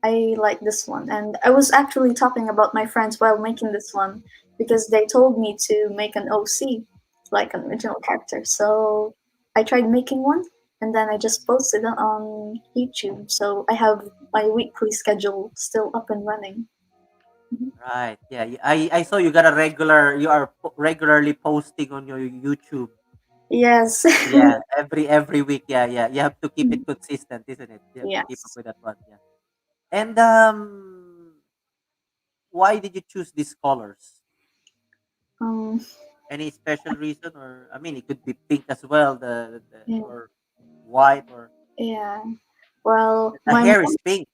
Speaker 4: I like this one. And I was actually talking about my friends while making this one because they told me to make an OC, like an original character. So I tried making one. and then I just posted it on YouTube. So I have my weekly schedule still up and running.
Speaker 2: Right. Yeah. I saw you got a regular. You are regularly posting on your YouTube.
Speaker 4: Yes.
Speaker 2: Yeah. Every week. Yeah. Yeah. You have to keep it consistent, isn't it? You have to keep up
Speaker 4: Yes.
Speaker 2: with that one. Yeah. And why did you choose these colors?
Speaker 4: Um,
Speaker 2: Any special reason, or I mean, it could be pink as well,
Speaker 4: yeah.
Speaker 2: or white, or
Speaker 4: Yeah. Well,
Speaker 2: the
Speaker 4: my
Speaker 2: hair is
Speaker 4: mom.
Speaker 2: pink.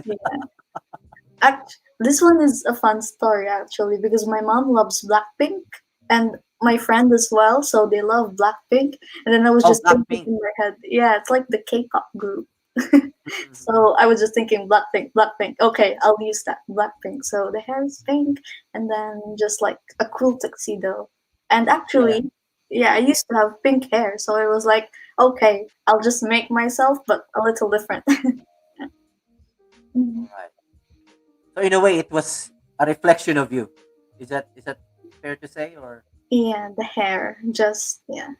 Speaker 4: Yeah. This one is a fun story actually because my mom loves Blackpink and my friend as well, so they love Blackpink. And then I was
Speaker 2: Oh,
Speaker 4: just
Speaker 2: black
Speaker 4: thinking
Speaker 2: pink.
Speaker 4: in my head, yeah, it's like the K-pop group.
Speaker 2: Mhm.
Speaker 4: So I was just thinking Blackpink, Blackpink. Okay, I'll use that Blackpink. So the hair is pink, and then just like a cool tuxedo. And
Speaker 2: Yeah.
Speaker 4: actually, yeah, I used to have pink hair, so it was like, okay, I'll just make myself, but a little different.
Speaker 2: All right. So in a way, it was a reflection of you. Is that fair to say, or
Speaker 4: Yeah, the hair, just yeah.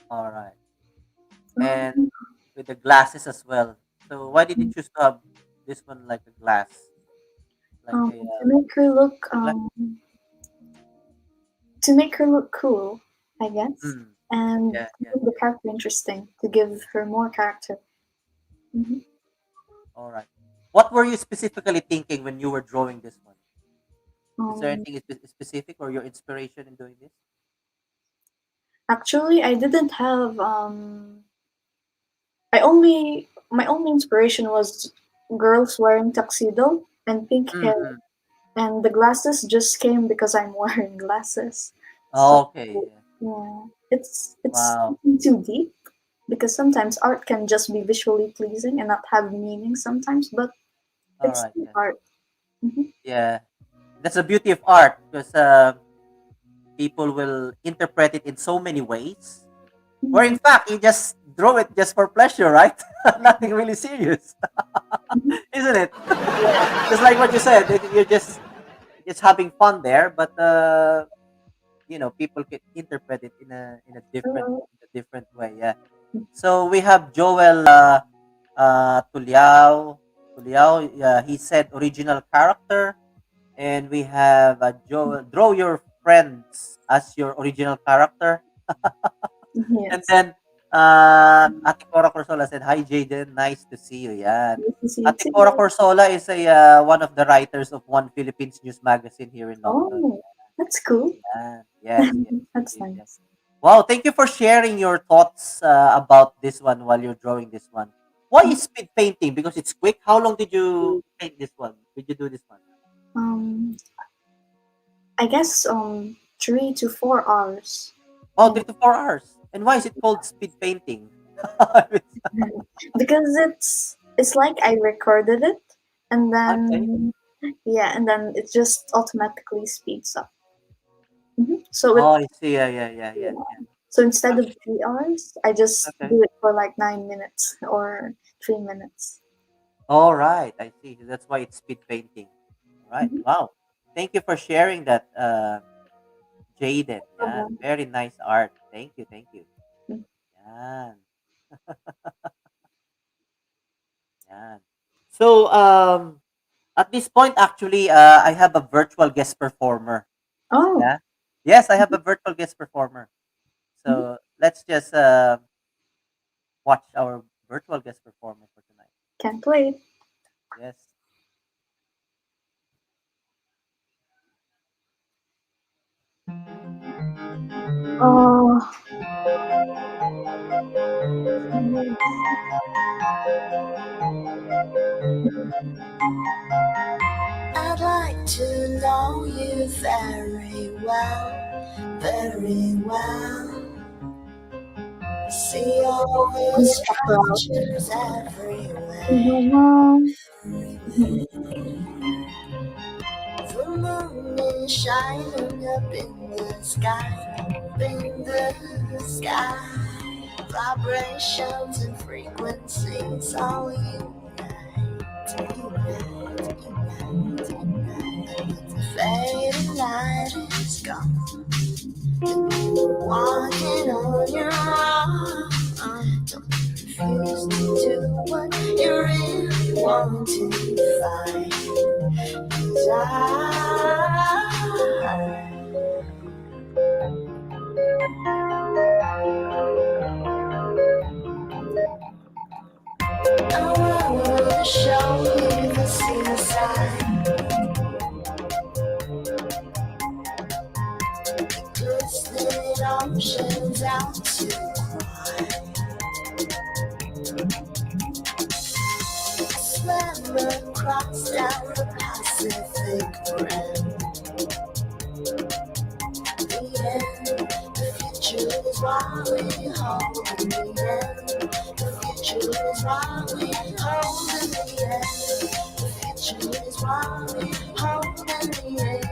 Speaker 2: all right? And
Speaker 4: Um,
Speaker 2: with the glasses as well. So why did you choose to have this one like a glass, like a
Speaker 4: to make her look
Speaker 2: glass?
Speaker 4: cool, I guess,
Speaker 2: Mm,
Speaker 4: and
Speaker 2: yeah,
Speaker 4: to
Speaker 2: yeah,
Speaker 4: make the
Speaker 2: yeah.
Speaker 4: character interesting, to give her more character. hmm
Speaker 2: All right. What were you specifically thinking when you were drawing this one? Is there
Speaker 4: Um,
Speaker 2: anything specific or your inspiration in doing this?
Speaker 4: actually, I didn't have. I only My only inspiration was girls wearing tuxedo and pink hair,
Speaker 2: Mm-hmm.
Speaker 4: and the glasses just came because I'm wearing glasses. So
Speaker 2: Okay. Yeah.
Speaker 4: yeah, it's
Speaker 2: Wow.
Speaker 4: nothing too deep because sometimes art can just be visually pleasing and not have meaning sometimes, but
Speaker 2: All
Speaker 4: it's
Speaker 2: right.
Speaker 4: still
Speaker 2: Yeah.
Speaker 4: art. hmm
Speaker 2: Yeah. That's the beauty of art because people will interpret it in so many ways. Or in
Speaker 4: hmm
Speaker 2: fact, you just draw it just for pleasure, right? Nothing really serious, isn't it? Just like what you said, you're just having fun there, but people can interpret it in a different way. Yeah. So we have Joel Tuliao. He said original character, and we have Joel draw your friends as your original character. And
Speaker 4: Yes.
Speaker 2: then, Ate Cora Corsola said, "Hi, Jaden. Nice to see you." Yan.
Speaker 4: Nice to see you
Speaker 2: Ate Cora
Speaker 4: too.
Speaker 2: Corsola is one of the writers of One Philippines News Magazine here in London.
Speaker 4: Oh, that's cool.
Speaker 2: Yan. Yes, yes,
Speaker 4: That's
Speaker 2: indeed. Yes.
Speaker 4: nice.
Speaker 2: Wow, thank you for sharing your thoughts about this one while you're drawing this one. Why is speed painting? Because it's quick. How long did you paint this one? Did you do this one?
Speaker 4: Um, I guess 3 to 4 hours.
Speaker 2: Oh,
Speaker 4: Yeah.
Speaker 2: 3 to 4 hours. And why is it called speed painting?
Speaker 4: Because it's like I recorded it and
Speaker 2: Okay.
Speaker 4: then yeah, and then it just automatically speeds up. So
Speaker 2: Oh,
Speaker 4: it
Speaker 2: I see. Yeah, yeah, yeah, yeah,
Speaker 4: yeah.
Speaker 2: yeah.
Speaker 4: So instead of 3 hours, I just
Speaker 2: Okay.
Speaker 4: do it for like 9 minutes or 3 minutes.
Speaker 2: All right. I see. That's why it's speed painting. All right.
Speaker 4: Mhm.
Speaker 2: Wow. Thank you for sharing that, Jaden. Yeah.
Speaker 4: Um,
Speaker 2: Very nice art. Thank you. Thank you. Yeah. Yeah. So, at this point, actually, I have a virtual guest performer.
Speaker 4: oh,
Speaker 2: Yeah. Yes, I have a virtual guest performer.
Speaker 4: mhm.
Speaker 2: So let's just watch our virtual guest performer for tonight.
Speaker 4: Can't wait.
Speaker 2: Yes.
Speaker 4: Oh,
Speaker 5: I'd like to know you very well, very well. See all the
Speaker 4: I'm stuck out.
Speaker 5: structures everywhere.
Speaker 4: Mhm.
Speaker 5: The moon is shining up in the sky, up in the sky. Vibrations and frequencies all unite, unite, unite, unite. The fading light is gone. Walking on your own, I wanna show you the seaside, twisted oceans out to swim across down the Pacific Rim. The end, the future is what we hold in the end. The future is what we hold in the end. The future is what we hold in the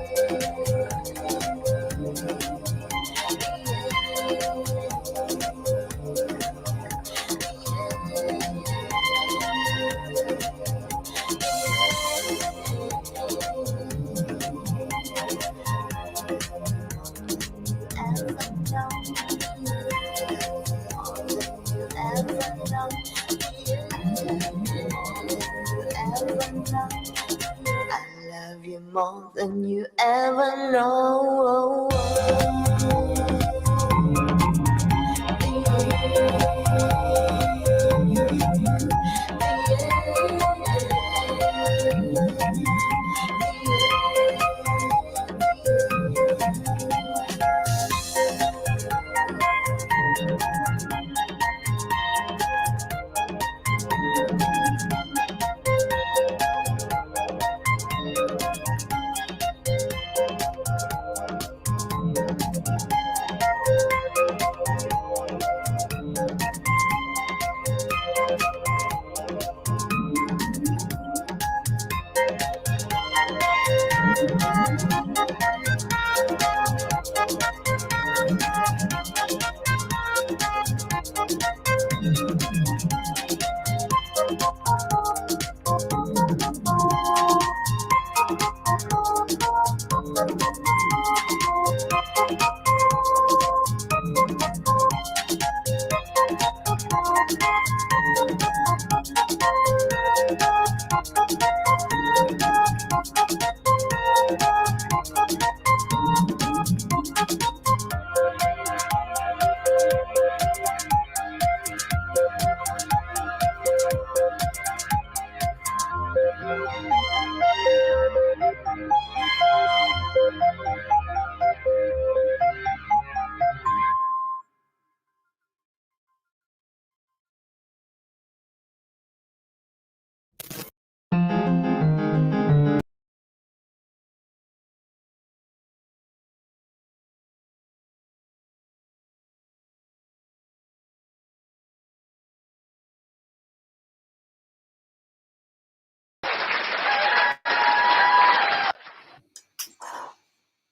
Speaker 5: I love you more than you ever know.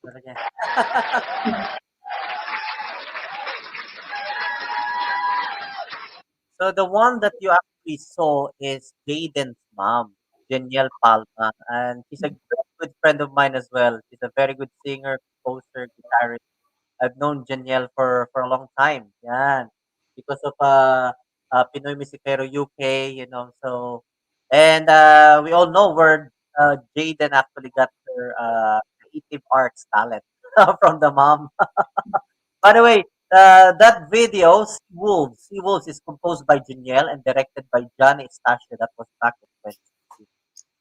Speaker 2: Talaga. So the one that you actually saw is Jaden's mom, Danielle Palma, and she's a very good friend of mine as well. She's a very good singer, composer, guitarist. I've known Danielle for a long time. Yeah, because of Pinoy Musikero UK, So and we all know where Jaden actually got her creative arts talent from the mom. By the way, that video, Sea Wolves is composed by Janielle and directed by Johnny Stasio. That was back in 2016.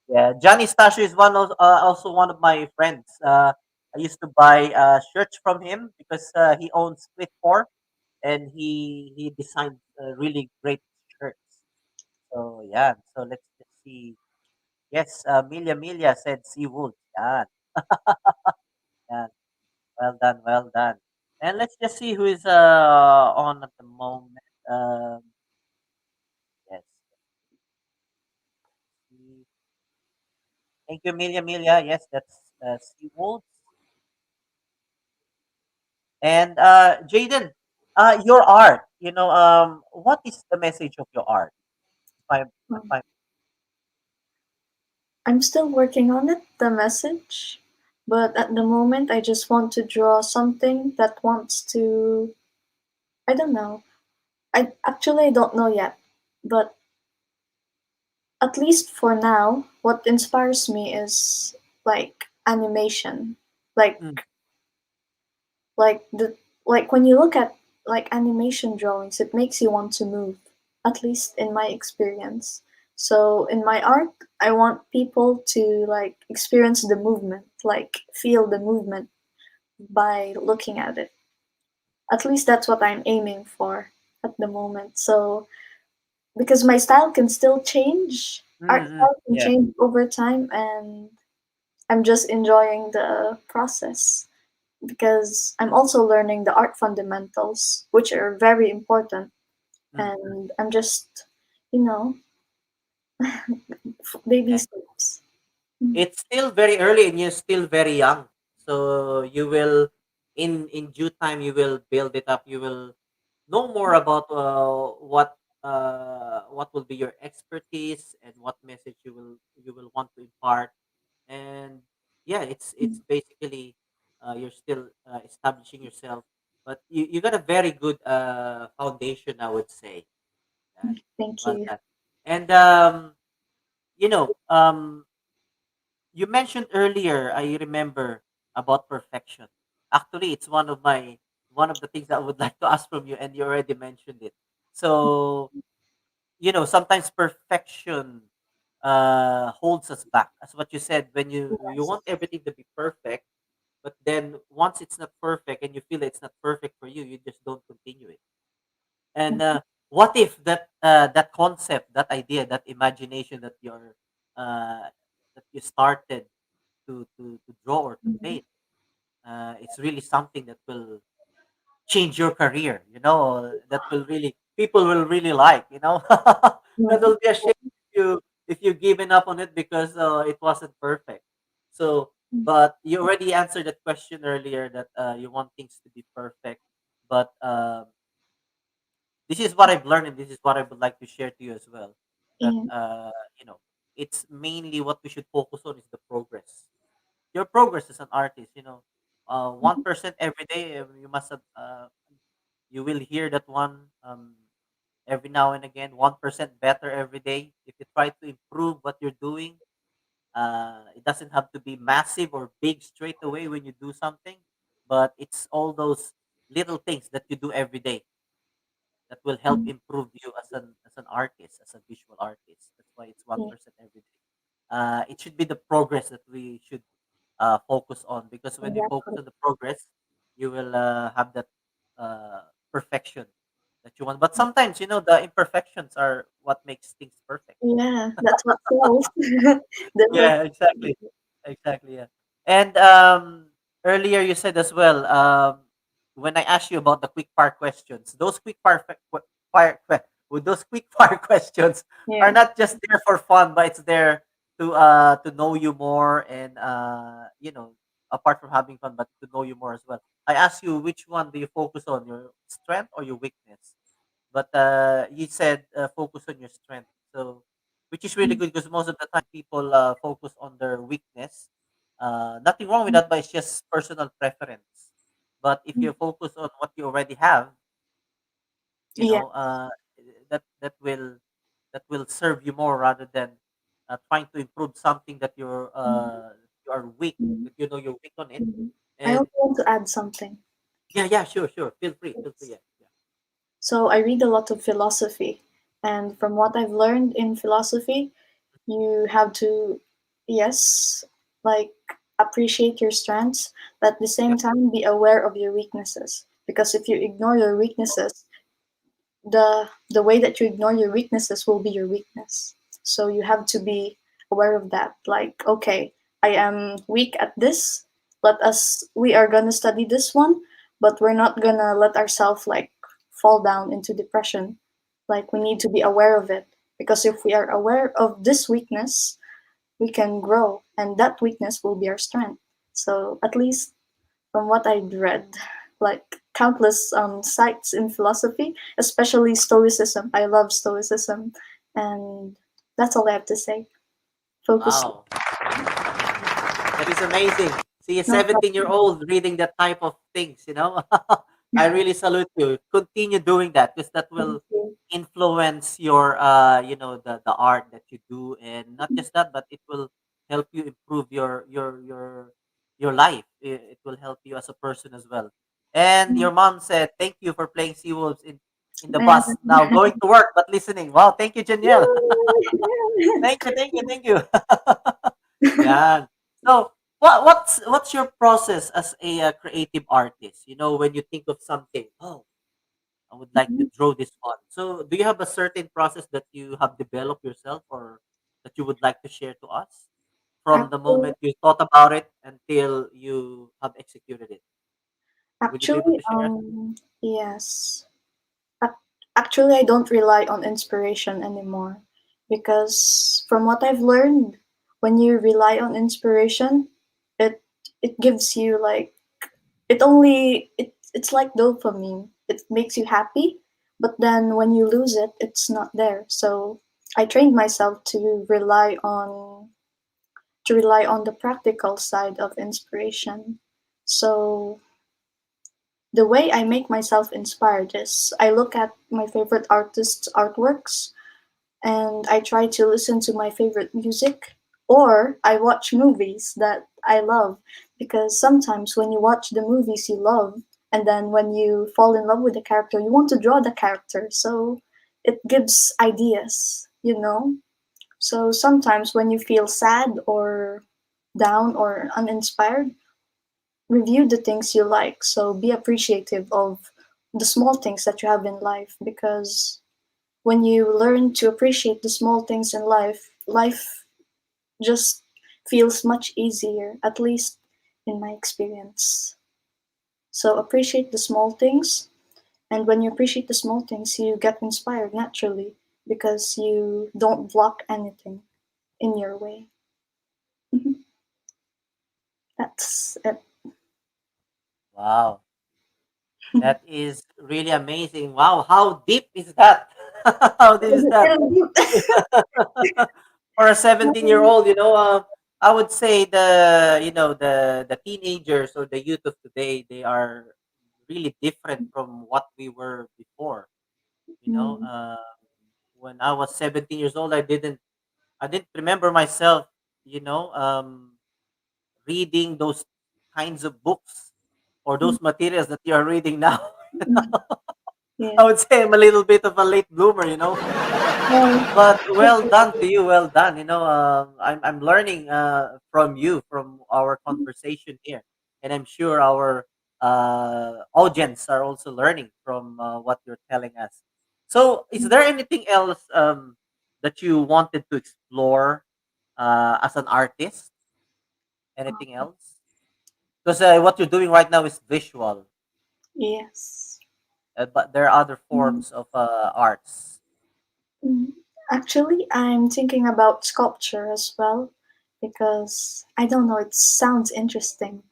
Speaker 2: Yeah, Johnny Stasio is also one of my friends. I used to buy shirts from him because he owns Split 4 and he designed really great shirts. So yeah, so let's just see. Yes, Milia said Sea Wolves. Yeah, yeah. Well done, well done. And let's just see who is on at the moment. Yes. see- Thank you, Milia. Yes, that's Seawolves. And Jaden, your art. What is the message of your art? If
Speaker 4: Um,
Speaker 2: I,
Speaker 4: I'm still working on it, the message. But at the moment, I just want to draw something that wants to. I don't know. I actually don't know yet. But at least for now, what inspires me is like animation, like
Speaker 2: Mm,
Speaker 4: like the like when you look at like animation drawings, it makes you want to move, at least in my experience. So in my art, I want people to like experience the movement, like feel the movement by looking at it. At least that's what I'm aiming for at the moment. So because my style can still change, art style can
Speaker 2: yeah.
Speaker 4: change over time, and I'm just enjoying the process because I'm also learning the art fundamentals, which are very important.
Speaker 2: Mm,
Speaker 4: And I'm just, you know, baby
Speaker 2: yeah.
Speaker 4: steps. Mm.
Speaker 2: It's still very early and you're still very young. So you will, in due time, you will build it up. You will know more about what will be your expertise and what message you will want to impart. And yeah, it's basically you're still establishing yourself, but you got a very good foundation, I would say that
Speaker 4: Thank
Speaker 2: on
Speaker 4: you.
Speaker 2: that. And you know, you mentioned earlier, I remember, about perfection. Actually, it's one of the things that I would like to ask from you, and you already mentioned it. So, sometimes perfection holds us back. As what you said, when you
Speaker 4: Yes.
Speaker 2: want everything to be perfect, but then once it's not perfect and you feel it's not perfect for you, you just don't continue it. And what if that concept, that idea, that imagination that you started to draw or to
Speaker 4: Mhm.
Speaker 2: paint, it's really something that will change your career, that will really people will really like, that
Speaker 4: Mhm.
Speaker 2: will be a shame if you given up on it because it wasn't perfect. So, but you already answered that question earlier, that you want things to be perfect. But this is what I've learned, and this is what I would like to share to you as well, that
Speaker 4: Yeah.
Speaker 2: you know it's mainly what we should focus on is the progress, your progress as an artist. 1% every day. You must have you will hear that one, every now and again. 1% better every day. If you try to improve what you're doing, it doesn't have to be massive or big straight away when you do something, but it's all those little things that you do every day that will help
Speaker 4: Mhm.
Speaker 2: improve you as an artist, as a visual artist. That's why it's
Speaker 4: Yeah.
Speaker 2: 1% every day. It should be the progress that we should focus on, because when we focus
Speaker 4: Exactly.
Speaker 2: on the progress, you will have that perfection that you want. But sometimes, the imperfections are what makes things perfect.
Speaker 4: Yeah, that's what sells. The
Speaker 2: Yeah, exactly. Exactly, yeah. And earlier you said as well, when I asked you about the quick fire questions, those with those quick fire questions are
Speaker 4: yeah.
Speaker 2: not just there for fun, but it's there to know you more, and apart from having fun, but to know you more as well. I asked you, which one do you focus on, your strength or your weakness? But you said focus on your strength. So, which is really good, because most of the time people focus on their weakness. Nothing wrong with that, but it's just personal preference. But if you focus on what you already have, you
Speaker 4: Yeah.
Speaker 2: know, uh, that will serve you more, rather than trying to improve something that you are weak,
Speaker 4: Mhm.
Speaker 2: that you're weak on it.
Speaker 4: Mhm. I
Speaker 2: And
Speaker 4: also want to add something.
Speaker 2: yeah, yeah, sure, sure. Feel free. Yeah, yeah.
Speaker 4: So I read a lot of philosophy, and from what I've learned in philosophy, you have to, yes, like appreciate your strengths, but at the same
Speaker 2: Yep.
Speaker 4: time be aware of your weaknesses. Because if you ignore your weaknesses, the way that you ignore your weaknesses will be your weakness. So you have to be aware of that. Like, okay, I am weak at this. We are gonna study this one, but we're not gonna let ourselves like fall down into depression. Like we need to be aware of it, because if we are aware of this weakness, we can grow, and that weakness will be our strength. So at least from what I'd read, like countless sites in philosophy, especially Stoicism. I love Stoicism, and that's all I have to say. Focus.
Speaker 2: Wow. That is amazing. See, a
Speaker 4: No
Speaker 2: 17-year-old
Speaker 4: problem.
Speaker 2: old reading that type of things. I really salute you. Continue doing that, because that
Speaker 4: Thank
Speaker 2: will
Speaker 4: you.
Speaker 2: influence your the art that you do, and not just that, but it will help you improve your life. It will help you as a person as well. And your mom said, "Thank you for playing Seawolves in the bus. Now going to work but listening." Wow, thank you, Janielle. Thank you. Yeah. So, what's your process as a creative artist? You know, when you think of something, oh, I would like to draw this one. So, do you have a certain process that you have developed yourself, or that you would like to share to us from the
Speaker 4: Actually,
Speaker 2: moment you thought about it until you have executed it? Would you be able
Speaker 4: actually,
Speaker 2: to share us?
Speaker 4: yes. Ac- Actually, I don't rely on inspiration anymore because from what I've learned, when you rely on inspiration, it it gives you like it's like dopamine. It makes you happy, but then when you lose it, it's not there. So I trained myself to rely on the practical side of inspiration. So the way I make myself inspired is I look at my favorite artists' artworks and I try to listen to my favorite music or I watch movies that I love because sometimes when you watch the movies you love and then when you fall in love with the character you want to draw the character so it gives ideas, you know? So sometimes when you feel sad or down or uninspired, review the things you like. So be appreciative of the small things that you have in life because when you learn to appreciate the small things in life, life just feels much easier, at least in my experience. So appreciate the small things. And when you appreciate the small things, you get inspired naturally because you don't block anything in your way. Mhm. That's it.
Speaker 2: Wow, that is really amazing. Wow, how deep is that? How deep is that? For a 17-year-old, I would say the teenagers or the youth of today, they are really different from what we were before. You know,
Speaker 4: Mm,
Speaker 2: when I was 17 years old, I didn't remember myself, you know, reading those kinds of books or
Speaker 4: mm,
Speaker 2: those materials that you are reading now.
Speaker 4: mm.
Speaker 2: I
Speaker 4: Yeah.
Speaker 2: would say I'm a little bit of a late bloomer,
Speaker 4: Well,
Speaker 2: but well done to you. Well done. I'm learning from you, from our conversation here, and I'm sure our audience are also learning from what you're telling us. So, is there anything else that you wanted to explore as an artist? Anything else? Because what you're doing right now is visual,
Speaker 4: yes.
Speaker 2: but there are other
Speaker 4: Mm.
Speaker 2: forms of arts.
Speaker 4: Mm. Actually, I'm thinking about sculpture as well because I don't know, it sounds interesting.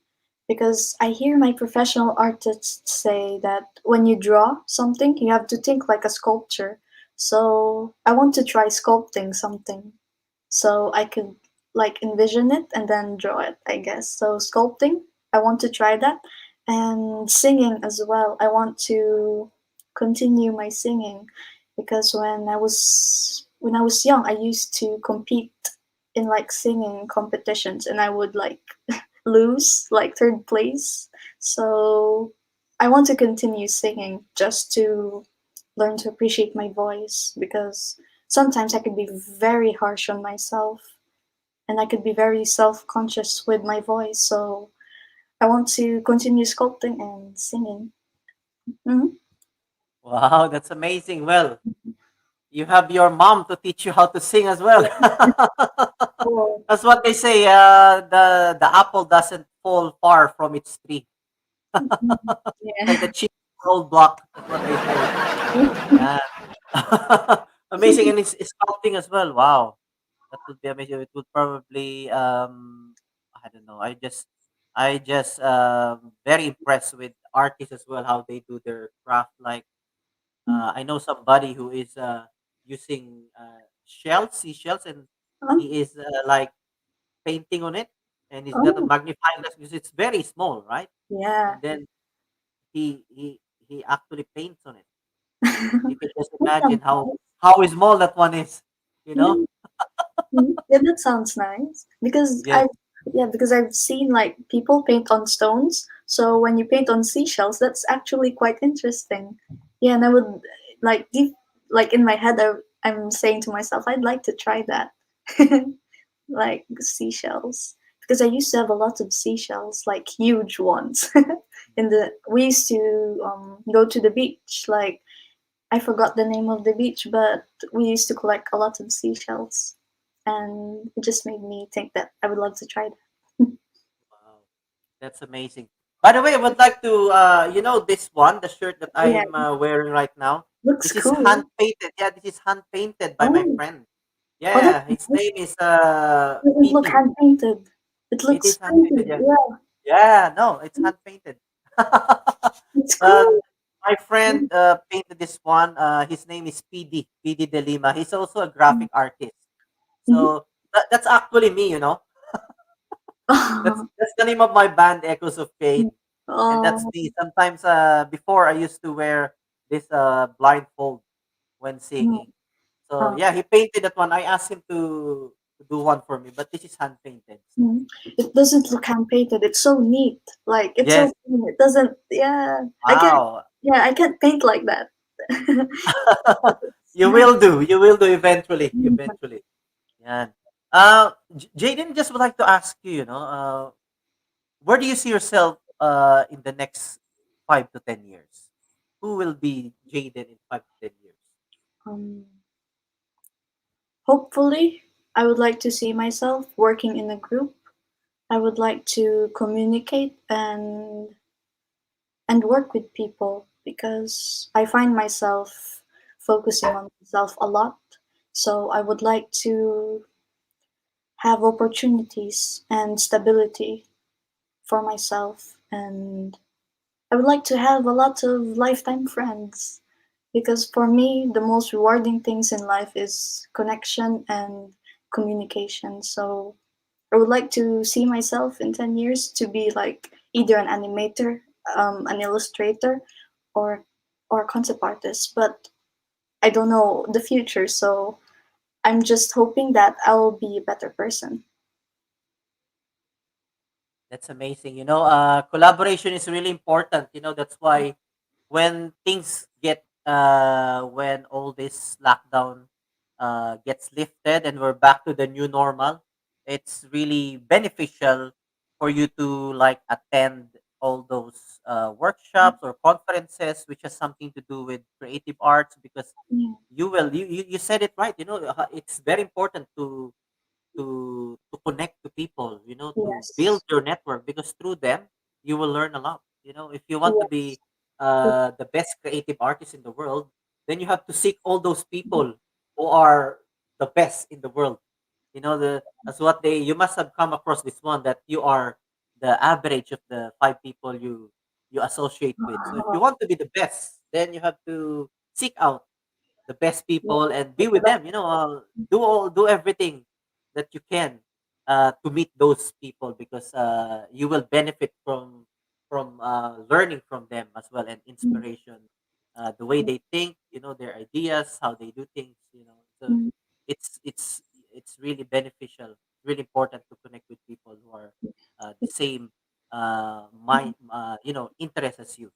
Speaker 4: Because I hear my professional artists say that when you draw something, you have to think like a sculpture. So I want to try sculpting something so I could like envision it and then draw it, I guess. So sculpting, I want to try that, and singing as well. I want to continue my singing because when I was young, I used to compete in like singing competitions, and I would like lose like third place. So I want to continue singing just to learn to appreciate my voice because sometimes I could be very harsh on myself and I could be very self conscious with my voice. So I want to continue sculpting and singing. Mhm.
Speaker 2: Wow, that's amazing. Well, you have your mom to teach you how to sing as well.
Speaker 4: Oh,
Speaker 2: That's what they say. The apple doesn't fall far from its tree.
Speaker 4: mhm.
Speaker 2: Like the
Speaker 4: Yeah.
Speaker 2: cheap old block. That's what they say. Yeah. Amazing, and it's sculpting as well. Wow, that would be amazing. It would probably I don't know. I just very impressed with artists as well, how they do their craft. Like I know somebody who is using seashells, and
Speaker 4: Um,
Speaker 2: he is like painting on it, and he's got a
Speaker 4: oh,
Speaker 2: magnifying glass because it's very small, right?
Speaker 4: yeah.
Speaker 2: And then he he he actually paints on it. You can just
Speaker 4: That
Speaker 2: imagine
Speaker 4: sounds
Speaker 2: how
Speaker 4: nice.
Speaker 2: how small that one is, you know.
Speaker 4: Yeah. Yeah, that sounds nice. Because
Speaker 2: Yes.
Speaker 4: I've seen like people paint on stones. So when you paint on seashells, that's actually quite interesting. Yeah, and I would like deep like in my head, I'm saying to myself, I'd like to try that. Like seashells. Because I used to have a lot of seashells, like huge ones. We used to go to the beach. Like I forgot the name of the beach, but we used to collect a lot of seashells, and it just made me think that I would love to try that.
Speaker 2: Wow. That's amazing. By the way, I would like to, this one, the shirt that
Speaker 4: Yeah,
Speaker 2: I'm wearing right now.
Speaker 4: looks
Speaker 2: This is
Speaker 4: cool.
Speaker 2: hand painted. Yeah, this is hand painted by my
Speaker 4: Oh,
Speaker 2: friend.
Speaker 4: oh, that's
Speaker 2: Yeah, his
Speaker 4: nice.
Speaker 2: name is
Speaker 4: It doesn't look
Speaker 2: PD.
Speaker 4: hand painted. It
Speaker 2: It
Speaker 4: looks
Speaker 2: is hand painted.
Speaker 4: painted.
Speaker 2: Yeah,
Speaker 4: Yeah,
Speaker 2: yeah. No, it's hand painted.
Speaker 4: it's
Speaker 2: uh,
Speaker 4: cool.
Speaker 2: my
Speaker 4: Mm,
Speaker 2: friend painted this one. His name is PD De Lima. He's also a graphic artist.
Speaker 4: mhm.
Speaker 2: So that's actually me. That's the name of my band, Echoes of Fade, and that's
Speaker 4: Oh,
Speaker 2: me. Sometimes before I used to wear this blindfold when
Speaker 4: mm,
Speaker 2: singing. So
Speaker 4: oh,
Speaker 2: yeah, he painted that one. I asked him to do one for me, but this is hand painted. So
Speaker 4: mm. It doesn't look hand painted. It's so neat. Like it's
Speaker 2: yes,
Speaker 4: so clean. It doesn't. Yeah, I can't.
Speaker 2: wow.
Speaker 4: Yeah, I can't paint like that. It's
Speaker 2: You
Speaker 4: nice.
Speaker 2: will do. You will do eventually.
Speaker 4: Mm.
Speaker 2: Eventually. Yeah. Jaden, just would like to ask you. Where do you see yourself in the next 5 to 10 years? Who will be Jaden in 5 to 10 years?
Speaker 4: Um, Hopefully, I would like to see myself working in a group. I would like to communicate and work with people because I find myself focusing on myself a lot. So I would like to have opportunities and stability for myself, and I would like to have a lot of lifetime friends because for me the most rewarding things in life is connection and communication. So I would like to see myself in 10 years to be like either an animator, an illustrator, or or a concept artist. But I don't know the future, so I'm just hoping that I'll be a better person.
Speaker 2: That's amazing. Collaboration is really important. That's why when things when all this lockdown gets lifted and we're back to the new normal, it's really beneficial for you to like attend all those workshops or conferences which has something to do with creative arts because
Speaker 4: Yeah.
Speaker 2: you said it right. It's very important to connect to people, to build
Speaker 4: Yes.
Speaker 2: your network because through them you will learn a lot. If you want to be
Speaker 4: Yes. True.
Speaker 2: the best creative artist in the world, then you have to seek all those people who are the best in the world. As what they you must have come across this one that you are the average of the five people you associate with. So if you want to be the best, then you have to seek out the best
Speaker 4: Yeah.
Speaker 2: people and be
Speaker 4: That's the
Speaker 2: with them.
Speaker 4: best.
Speaker 2: Do everything that you can to meet those people because you will benefit from learning from them as well and
Speaker 4: Mm,
Speaker 2: inspiration. The way they think, their ideas, how they do things. So
Speaker 4: mm,
Speaker 2: it's it's really beneficial. It's really important to connect with people who are the same mind, interest as you.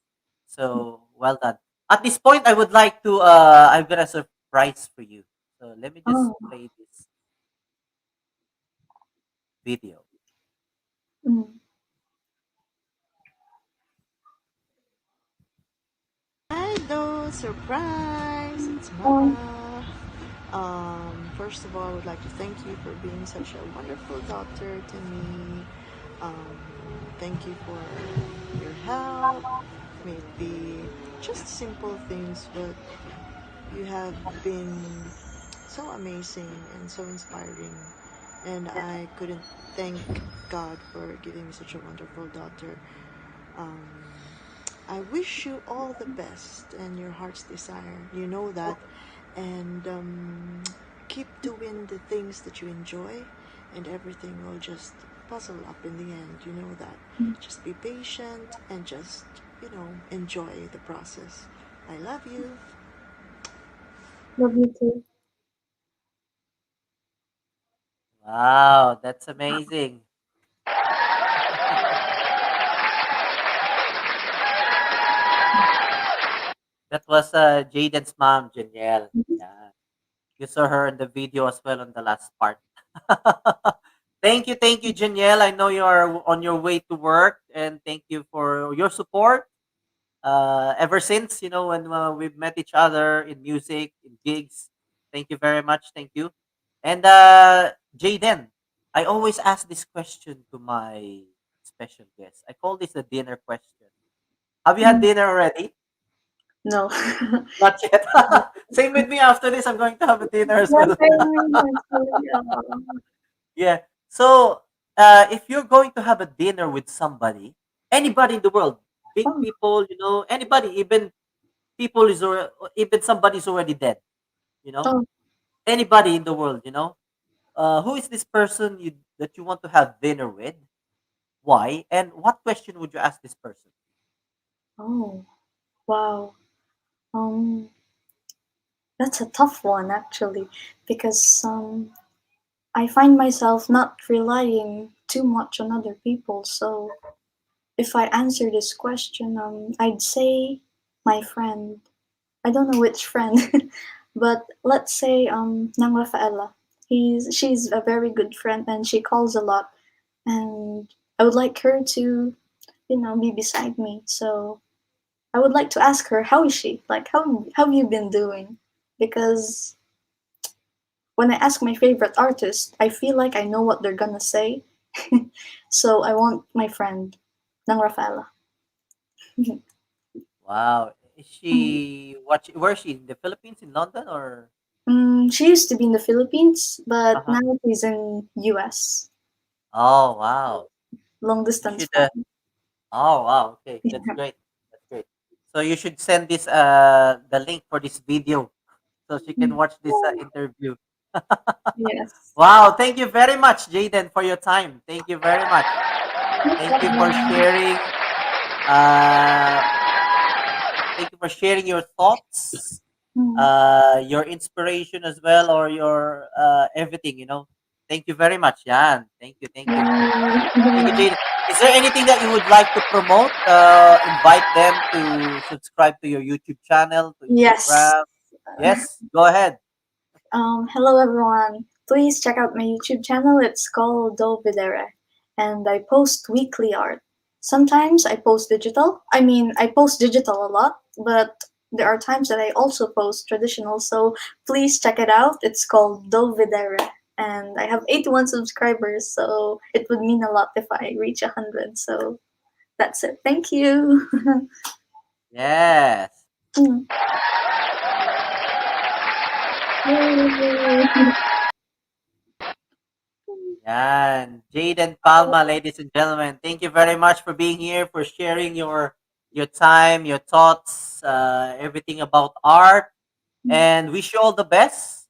Speaker 2: So well done. At this point, I would like to. I've got a surprise for you. So let me just
Speaker 4: oh,
Speaker 2: play this video.
Speaker 4: mm,
Speaker 6: Hello, surprise! It's
Speaker 4: oh,
Speaker 6: Mama. First of all, I would like to thank you for being such a wonderful daughter to me. Um, Thank you for your help. Maybe just simple things, but you have been so amazing and so inspiring. And I couldn't thank God for giving me such a wonderful daughter. Um, I wish you all the best and your heart's desire. You know that. And keep doing the things that you enjoy, and everything will just puzzle up in the end. You know that.
Speaker 4: mm.
Speaker 6: Just be patient and just, enjoy the process. I love you.
Speaker 4: Love you too.
Speaker 2: Wow, that's amazing. That was Jaden's mom, Janielle. Yeah. You saw her in the video as well on the last part. Thank you, Janielle. I know you are on your way to work, and thank you for your support. Ever since when we've met each other in music, in gigs. Thank you very much. Thank you. And Jaden, I always ask this question to my special guest. I call this the dinner question. Have you had
Speaker 4: Mm,
Speaker 2: dinner already?
Speaker 4: no.
Speaker 2: Not yet. Same with me. After this, I'm going to have a dinner as
Speaker 4: Yes,
Speaker 2: well.
Speaker 4: actually,
Speaker 2: Yeah. So, if you're going to have a dinner with somebody, anybody in the world, big
Speaker 4: oh,
Speaker 2: people, anybody, even people even somebody's already dead, you know,
Speaker 4: oh,
Speaker 2: anybody in the world, who is this person that you want to have dinner with? Why? And what question would you ask this person?
Speaker 4: oh, wow. Um, that's a tough one actually, because I find myself not relying too much on other people. So if I answer this question, I'd say my friend. I don't know which friend, but let's say Nang Rafaela. She's a very good friend and she calls a lot, and I would like her to be beside me. So I would like to ask her how is she? Like how have you been doing? Because when I ask my favorite artist, I feel like I know what they're gonna say. So I want my friend, Nang Rafaela.
Speaker 2: Wow. Is she where is she? In the Philippines, in London, or
Speaker 4: She used to be in the Philippines, but
Speaker 2: uh-huh.
Speaker 4: now she's in US.
Speaker 2: Oh, wow.
Speaker 4: Long
Speaker 2: You
Speaker 4: distance
Speaker 2: should
Speaker 4: phone.
Speaker 2: oh, wow. Okay, that's
Speaker 4: Yeah.
Speaker 2: great. That's great. So you should send this the link for this video so she can watch this interview.
Speaker 4: Yes.
Speaker 2: Wow, thank you very much, Jaden, for your time. Thank you very much.
Speaker 4: No
Speaker 2: Thank you for
Speaker 4: problem.
Speaker 2: sharing. Uh, Thank you for sharing your thoughts,
Speaker 4: Mm.
Speaker 2: your inspiration as well, or your everything. Thank you very much, Jan. Thank you. Thank you. Thank you,
Speaker 4: Yay.
Speaker 2: Jaden. Is there anything that you would like to promote? Invite them to subscribe to your YouTube channel, to
Speaker 4: Yes.
Speaker 2: Instagram. Yes, go ahead.
Speaker 4: Hello everyone. Please check out my YouTube channel. It's called Do Videre, and I post weekly art. Sometimes I post digital. I post digital a lot, but there are times that I also post traditional. So please check it out. It's called Do Videre, and I have 81 subscribers. So it would mean a lot if I reach 100. So that's it. Thank you.
Speaker 2: Yes.
Speaker 4: Yay.
Speaker 2: Yan. Jaden Palma, ladies and gentlemen. Thank you very much for being here, for sharing your time, your thoughts, everything about art. And wish you all the best.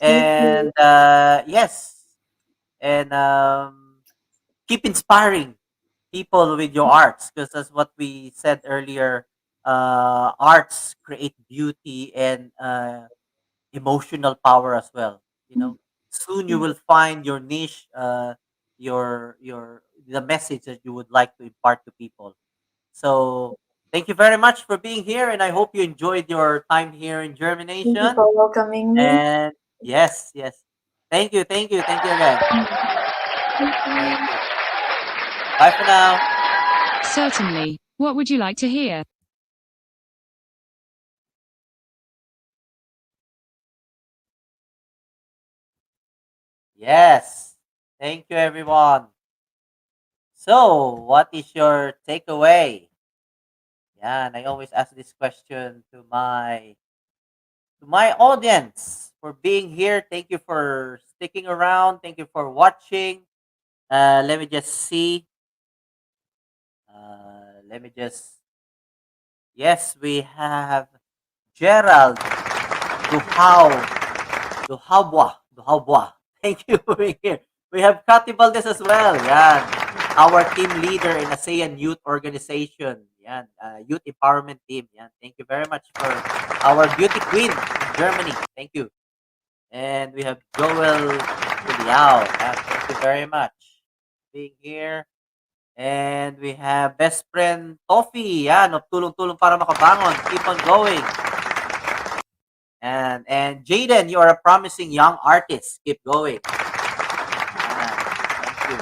Speaker 4: You too.
Speaker 2: And yes, and keep inspiring people with your arts, because that's what we said earlier. Arts create beauty and emotional power as well. Soon you will find your niche, your the message that you would like to impart to people. So thank you very much for being here, and I hope you enjoyed your time here in
Speaker 4: Thank you
Speaker 2: Germination.
Speaker 4: for welcoming me.
Speaker 2: And yes, yes, thank you again. Thank you, thank you. Bye for now.
Speaker 7: Certainly. What would you like to hear?
Speaker 2: Yes, thank you, everyone. So, what is your takeaway? Yeah, and I always ask this question to my audience for being here. Thank you for sticking around. Thank you for watching. Let me just see. Let me just. Yes, we have Gerald Duhau Duhabwa. Thank you for being here. We have Kati Valdez as well. Yan. Our team leader in ASEAN Youth Organization. Yan. Youth Empowerment Team. Yan. Thank you very much for our beauty queen in Germany. Thank you. And we have Joel Liao. Yeah, thank you very much for being here. And we have best friend Toffee. Yan, tulong-tulong para makabangon. Keep on going. And Jaden, you are a promising young artist. Keep going. Yan, thank you.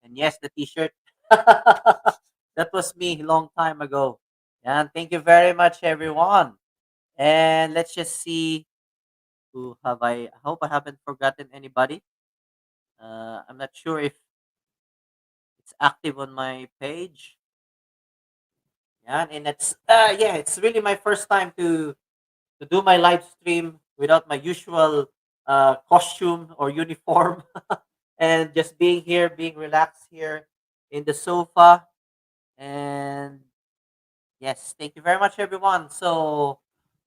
Speaker 2: And yes, the t-shirt. That was me long time ago. And thank you very much, everyone. And let's just see who have I hope I haven't forgotten anybody. I'm not sure if it's active on my page. Yeah, and it's really my first time to do my live stream without my usual costume or uniform, and just being here, being relaxed here in the sofa. And yes, thank you very much, everyone. So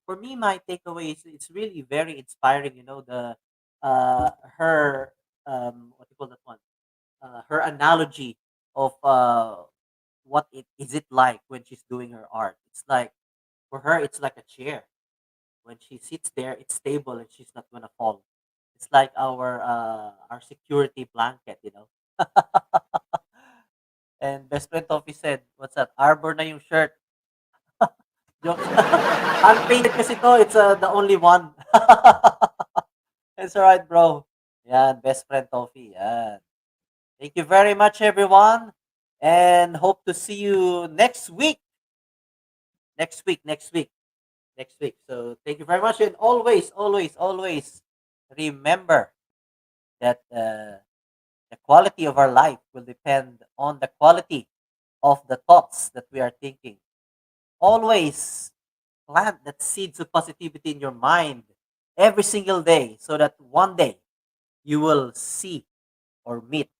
Speaker 2: for me, my takeaway is it's really very inspiring. You know, the her what do you call that one? Her analogy of what it is it like when she's doing her art. It's like for her, it's like a chair. When she sits there, it's stable and she's not gonna fall. It's like our security blanket, you know. And best friend Toffee said, "What's that? Arbor na yung shirt." Joke. Unpainted kasi to. It's the only one. It's alright, bro. Yeah, best friend Toffee. Yeah. Thank you very much, everyone. And hope to see you next week. Next week. So thank you very much. And always remember that the quality of our life will depend on the quality of the thoughts that we are thinking. Always plant that seeds of positivity in your mind every single day so that one day you will see or meet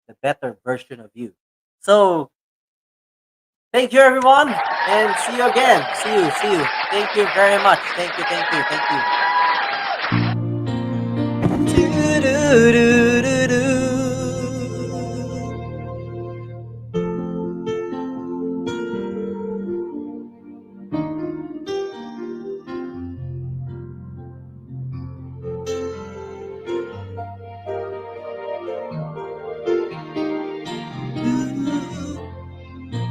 Speaker 2: the better version of you. So thank you, everyone, and see you again. See you. Thank you very much. Thank you.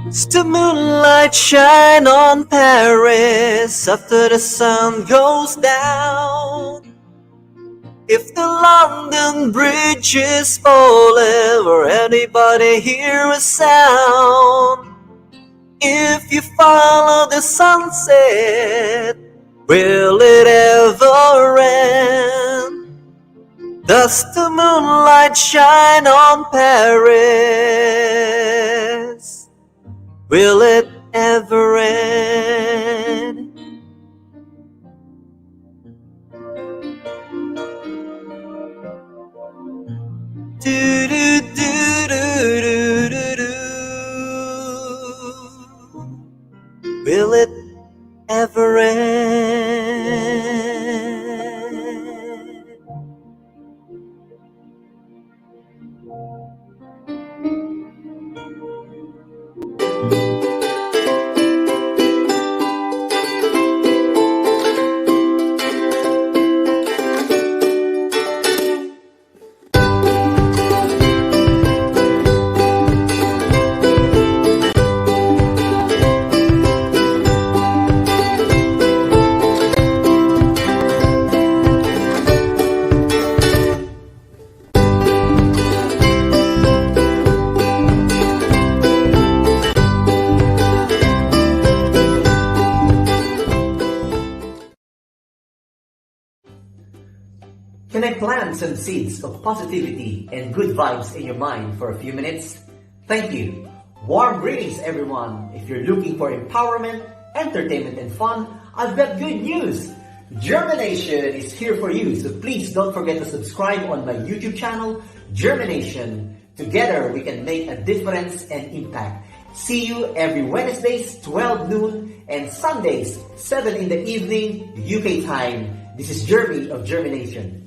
Speaker 2: It's the moonlight shine on Paris after the sun goes down. If the London Bridge is falling, will anybody hear a sound? If you follow the sunset, will it ever end? Does the moonlight shine on Paris? Will it ever end? Do do do do do do do. Will it ever end?
Speaker 8: Can I plant some seeds of positivity and good vibes in your mind for a few minutes? Thank you. Warm greetings, everyone. If you're looking for empowerment, entertainment, and fun, I've got good news. JhermiNATION is here for you, so please don't forget to subscribe on my YouTube channel, JhermiNATION. Together, we can make a difference and impact. See you every Wednesdays, 12 noon, and Sundays, 7 in the evening, UK time. This is Jeremy of JhermiNATION.